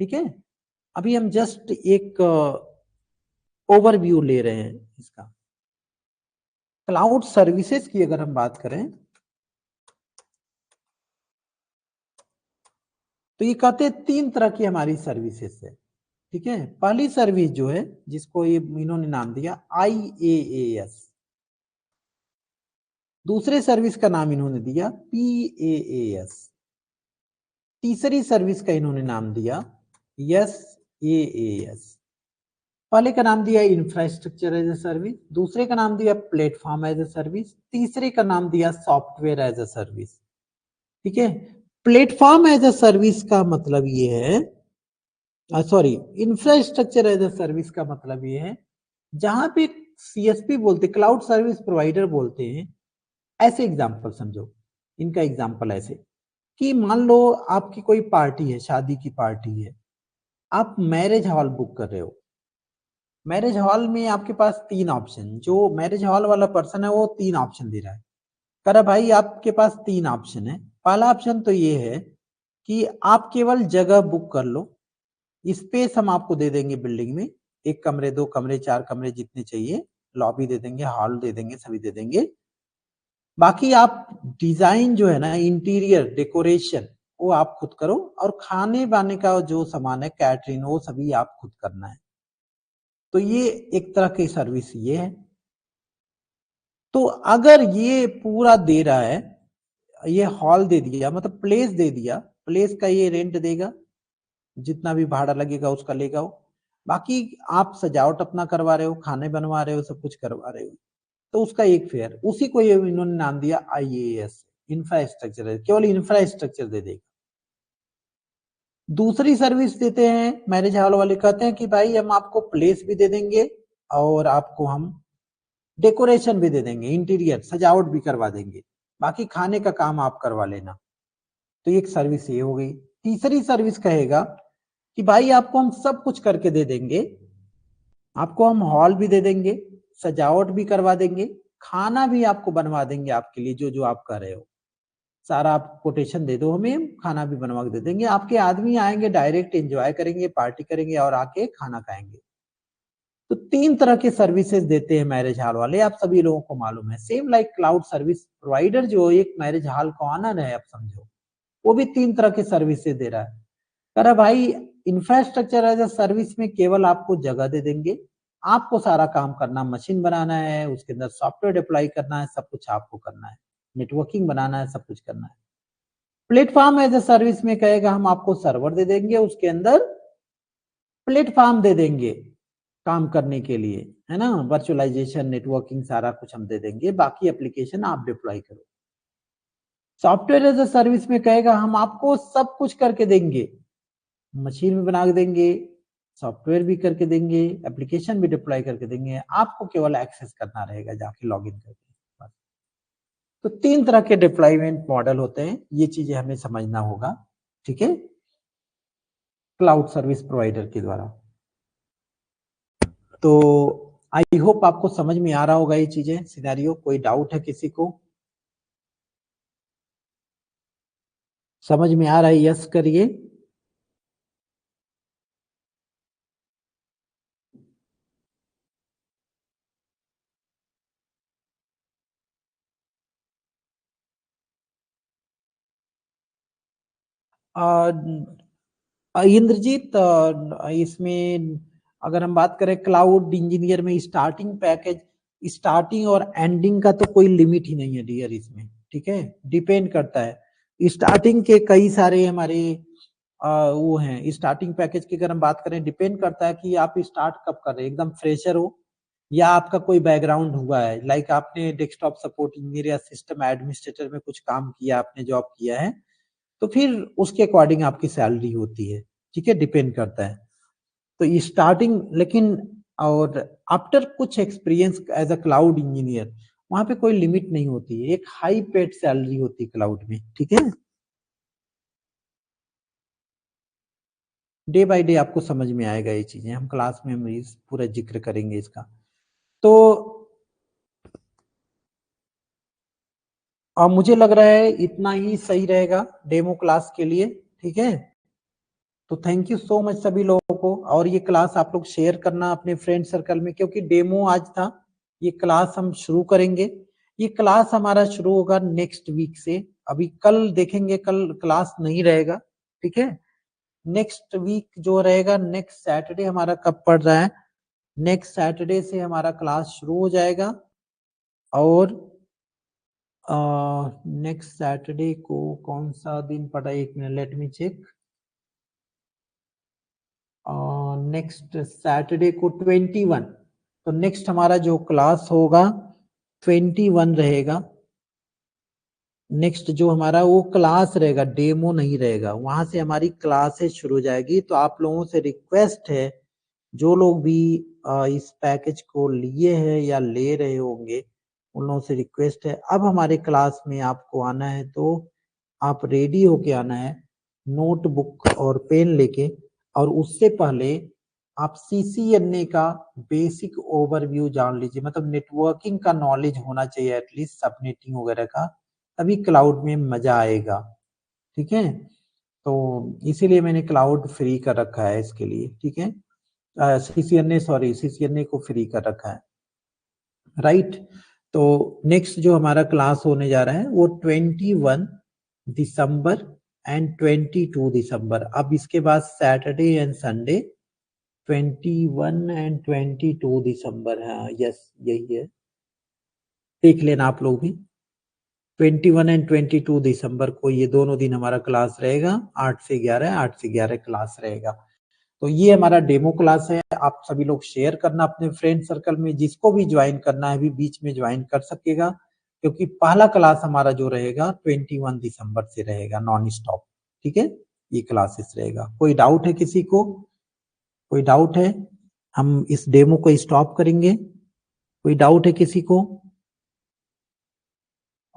ठीक है। अभी हम जस्ट एक ओवरव्यू ले रहे हैं इसका। क्लाउड सर्विसेज की अगर हम बात करें तो ये कहते हैं 3 तरह की हमारी सर्विसेज है, ठीक है। पहली सर्विस जो है जिसको ये इन्होंने नाम दिया IaaS, दूसरे सर्विस का नाम इन्होंने दिया PaaS, तीसरी सर्विस का इन्होंने नाम दिया SaaS। पहले का नाम दिया इंफ्रास्ट्रक्चर एज ए सर्विस, दूसरे का नाम दिया प्लेटफॉर्म एज ए सर्विस, तीसरे का नाम दिया सॉफ्टवेयर एज ए सर्विस, ठीक है। प्लेटफॉर्म एज ए सर्विस का मतलब ये है, sorry, infrastructure as a service का मतलब ये है जहां पे CSP बोलते, क्लाउड सर्विस प्रोवाइडर बोलते हैं। ऐसे एग्जांपल समझो, इनका एग्जांपल ऐसे कि मान लो आपकी कोई पार्टी है, शादी की पार्टी है, आप मैरिज हॉल बुक कर रहे हो। मैरिज हॉल में आपके पास 3 ऑप्शन, जो मैरिज हॉल वाला पर्सन है वो 3 ऑप्शन दे रहा है। कह रहा भाई आपके पास 3 ऑप्शन है। पहला ऑप्शन तो ये है कि आप केवल जगह बुक कर लो, स्पेस हम आपको दे देंगे बिल्डिंग में, 1 कमरे, 2 कमरे, 4 कमरे जितने चाहिए, लॉबी दे देंगे, हॉल दे देंगे, सभी दे देंगे। बाकी आप डिजाइन जो है ना, इंटीरियर डेकोरेशन, वो आप खुद करो, और खाने बाने का जो सामान है, कैटरिंग, वो सभी आप खुद करना है। तो ये एक तरह की सर्विस ये है। तो अगर ये पूरा दे रहा है, ये हॉल दे दिया, मतलब प्लेस दे दिया, प्लेस का ये रेंट देगा, जितना भी भाड़ा लगेगा उसका लेगा वो। बाकी आप सजावट अपना करवा रहे हो, खाने बनवा रहे हो, सब कुछ करवा रहे हो, तो उसका एक फेयर, उसी को ये इन्होंने नाम दिया IaaS, इंफ्रास्ट्रक्चर, केवल इंफ्रास्ट्रक्चर दे देगा। दूसरी सर्विस देते हैं मैरिज हॉल वाले, कहते हैं कि भाई हम आपको प्लेस भी दे देंगे और आपको हम डेकोरेशन भी दे देंगे, इंटीरियर सजावट भी करवा देंगे, बाकी खाने का काम आप करवा लेना। तो एक सर्विस ये हो गई। तीसरी सर्विस कहेगा कि भाई आपको हम सब कुछ करके दे देंगे, आपको हम हॉल भी दे देंगे, सजावट भी करवा देंगे, खाना भी आपको बनवा देंगे आपके लिए, जो जो आप कर रहे हो सारा आप कोटेशन दे दो हमें, खाना भी बनवा के दे देंगे। आपके आदमी आएंगे, डायरेक्ट एंजॉय करेंगे, पार्टी करेंगे और आके खाना खाएंगे। तो 3 तरह के सर्विसेज देते हैं मैरिज हॉल वाले, आप सभी लोगों को मालूम है। Same like cloud service provider जो एक मैरिज हॉल का ऑनर है, आप समझो, वो भी 3 तरह के सर्विसेज दे रहा है। कह रहा भाई इंफ्रास्ट्रक्चर एज ए सर्विस में केवल आपको जगह दे देंगे, आपको सारा काम करना, मशीन बनाना है, उसके अंदर सॉफ्टवेयर डिप्लॉय करना है, सब कुछ आपको करना है, नेटवर्किंग बनाना है, सब कुछ करना है। प्लेटफॉर्म एज ए सर्विस में कहेगा हम आपको सर्वर दे देंगे, उसके अंदर प्लेटफॉर्म दे देंगे काम करने के लिए, है ना, वर्चुअलाइजेशन, नेटवर्किंग सारा कुछ हम दे देंगे, बाकी एप्लीकेशन आप डिप्लॉय करो। सॉफ्टवेयर एज ए सर्विस में कहेगा हम आपको सब कुछ करके देंगे, मशीन भी बना के देंगे, सॉफ्टवेयर भी करके देंगे, एप्लीकेशन भी डिप्लॉय करके देंगे, आपको केवल एक्सेस करना रहेगा जाके लॉगिन करके। तो 3 तरह के डिप्लॉयमेंट मॉडल होते हैं, ये चीजें हमें समझना होगा, ठीक है, क्लाउड सर्विस प्रोवाइडर के द्वारा। तो आई होप आपको समझ में आ रहा होगा ये चीजें, सिनेरियो। कोई डाउट है किसी को? समझ में आ रहा है? यस करिए। इंद्रजीत, इसमें अगर हम बात करें क्लाउड इंजीनियर में स्टार्टिंग पैकेज, स्टार्टिंग और एंडिंग का तो कोई लिमिट ही नहीं है डियर इसमें, ठीक है, डिपेंड करता है। स्टार्टिंग के कई सारे हमारे वो हैं, स्टार्टिंग पैकेज की अगर हम बात करें, डिपेंड करता है कि आप स्टार्ट कब कर रहे हैं, एकदम फ्रेशर हो या आपका कोई बैकग्राउंड हुआ है, लाइक आपने डेस्कटॉप सपोर्ट इंजीनियर या सिस्टम एडमिनिस्ट्रेटर में कुछ काम किया, आपने जॉब किया है, तो फिर उसके अकॉर्डिंग आपकी सैलरी होती है, ठीक है, डिपेंड करता है। तो ये स्टार्टिंग, लेकिन और आफ्टर कुछ experience as a cloud engineer, वहां पे कोई लिमिट नहीं होती है, एक हाई पेड सैलरी होती है क्लाउड में, ठीक है। डे बाय डे आपको समझ में आएगा ये चीजें, हम क्लास में हम इस पूरा जिक्र करेंगे इसका। तो मुझे लग रहा है इतना ही सही रहेगा डेमो क्लास के लिए, ठीक है। तो थैंक यू सो मच सभी लोगों को, और ये क्लास आप लोग शेयर करना अपने फ्रेंड सर्कल में, क्योंकि डेमो आज था, ये क्लास हम शुरू करेंगे। ये क्लास हमारा शुरू होगा नेक्स्ट वीक से, अभी कल देखेंगे, कल क्लास नहीं रहेगा, ठीक है। नेक्स्ट वीक जो रहेगा, नेक्स्ट सैटरडे हमारा कब पड़ रहा है, नेक्स्ट सैटरडे से हमारा क्लास शुरू हो जाएगा। और नेक्स्ट सैटरडे को कौन सा दिन पड़ा, एक minute let me check. Next Saturday को 21, तो नेक्स्ट हमारा जो क्लास होगा 21 रहेगा। नेक्स्ट जो हमारा वो क्लास रहेगा, डेमो नहीं रहेगा, वहां से हमारी क्लासेस शुरू हो जाएगी। तो आप लोगों से रिक्वेस्ट है, जो लोग भी इस पैकेज को लिए हैं या ले रहे होंगे, उन लोगों से रिक्वेस्ट है, अब हमारे क्लास में आपको आना है तो आप रेडी होके आना है, नोटबुक और पेन लेके। और उससे पहले आप CCNA का बेसिक ओवरव्यू जान लीजिए, मतलब नेटवर्किंग का नॉलेज होना चाहिए एटलीस्ट, सबनेटिंग वगैरह का, तभी क्लाउड में मजा आएगा, ठीक है। तो इसीलिए मैंने क्लाउड फ्री कर रखा है इसके लिए, ठीक है, CCNA को फ्री कर रखा है, राइट। तो नेक्स्ट जो हमारा क्लास होने जा रहा है वो 21 दिसंबर एंड 22 दिसंबर। अब इसके बाद सैटरडे एंड संडे 21 एंड 22 दिसंबर है, यस यही है, देख लेना आप लोग भी। 21 एंड 22 दिसंबर को ये दोनों दिन हमारा क्लास रहेगा, 8 से 11, 8 से 11 क्लास रहेगा। तो ये हमारा डेमो क्लास है, आप सभी लोग शेयर करना अपने फ्रेंड सर्कल में, जिसको भी ज्वाइन करना है भी बीच में ज्वाइन कर सकेगा, क्योंकि पहला क्लास हमारा जो रहेगा 21 दिसंबर से रहेगा नॉन स्टॉप, ठीक है, ये क्लासेस रहेगा। कोई डाउट है किसी को? कोई डाउट है? हम इस डेमो को स्टॉप करेंगे, कोई डाउट है किसी को?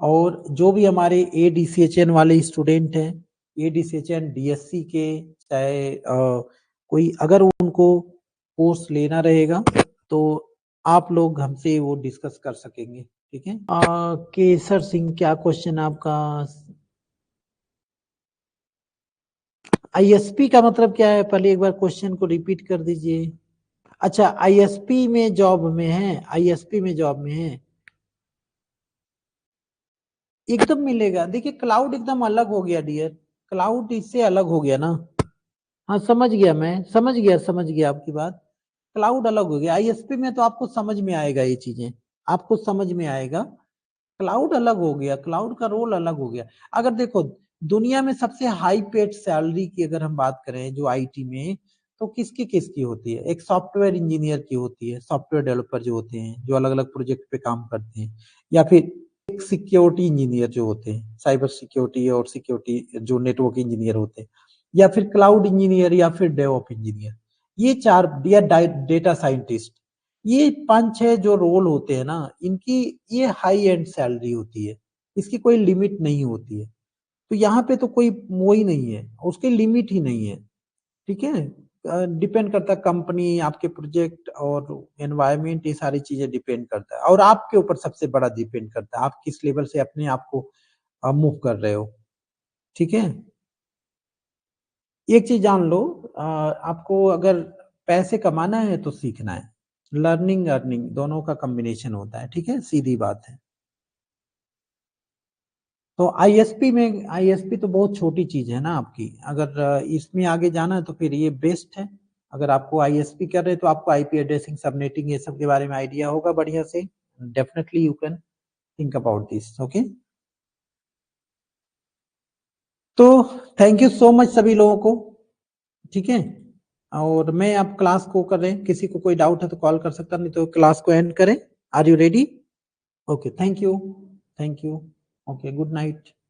और जो भी हमारे ADCHN वाले स्टूडेंट हैं, ADCHN DSC के, चाहे कोई अगर उनको कोर्स लेना रहेगा तो आप लोग हमसे वो डिस्कस कर सकेंगे, ठीक है। केसर सिंह, क्या क्वेश्चन आपका? ISP का मतलब क्या है, पहले एक बार क्वेश्चन को रिपीट कर दीजिए। अच्छा, ISP में जॉब में है, ISP में जॉब में है, एकदम मिलेगा। देखिए क्लाउड एकदम अलग हो गया डियर, क्लाउड इससे अलग हो गया ना। हाँ समझ गया, मैं समझ गया आपकी बात। क्लाउड अलग हो गया। आईएसपी में तो आपको समझ में आएगा, ये चीजें आपको समझ में आएगा। क्लाउड अलग हो गया, क्लाउड का रोल अलग हो गया। अगर देखो दुनिया में सबसे हाई पेड सैलरी की अगर हम बात करें जो आईटी में, तो किसकी किसकी होती है? एक सॉफ्टवेयर इंजीनियर की होती है, सॉफ्टवेयर डेवलपर जो होते हैं, जो अलग अलग प्रोजेक्ट पे काम करते हैं, या फिर एक सिक्योरिटी इंजीनियर जो होते हैं, साइबर सिक्योरिटी और सिक्योरिटी जो नेटवर्क इंजीनियर होते हैं, या फिर क्लाउड इंजीनियर, या फिर डेवऑप इंजीनियर। ये चार, या डेटा साइंटिस्ट, ये 5-6 जो रोल होते हैं ना, इनकी ये हाई एंड सैलरी होती है, इसकी कोई लिमिट नहीं होती है। तो यहाँ पे तो कोई वो ही नहीं है, उसकी लिमिट ही नहीं है। ठीक है, डिपेंड करता है कंपनी, आपके प्रोजेक्ट और एनवायरमेंट, ये सारी चीजें डिपेंड करता है, और आपके ऊपर सबसे बड़ा डिपेंड करता है, आप किस लेवल से अपने आप को मूव कर रहे हो। ठीक है, एक चीज जान लो, आपको अगर पैसे कमाना है तो सीखना है। लर्निंग अर्निंग दोनों का कॉम्बिनेशन होता है। ठीक है, सीधी बात है। तो आईएसपी तो बहुत छोटी चीज है ना आपकी। अगर इसमें आगे जाना है तो फिर ये बेस्ट है। अगर आपको आईएसपी कर रहे हैं तो आपको आईपी एड्रेसिंग, सबनेटिंग, ये सब के बारे में आइडिया होगा बढ़िया से। Definitely you can think about this. Okay, तो थैंक यू सो मच सभी लोगों को। ठीक है, और मैं आप क्लास को कर रहे हैं, किसी को कोई डाउट है तो कॉल कर सकता, नहीं तो क्लास को एंड करें। Are you ready? Okay, thank you, thank you. Okay, good night.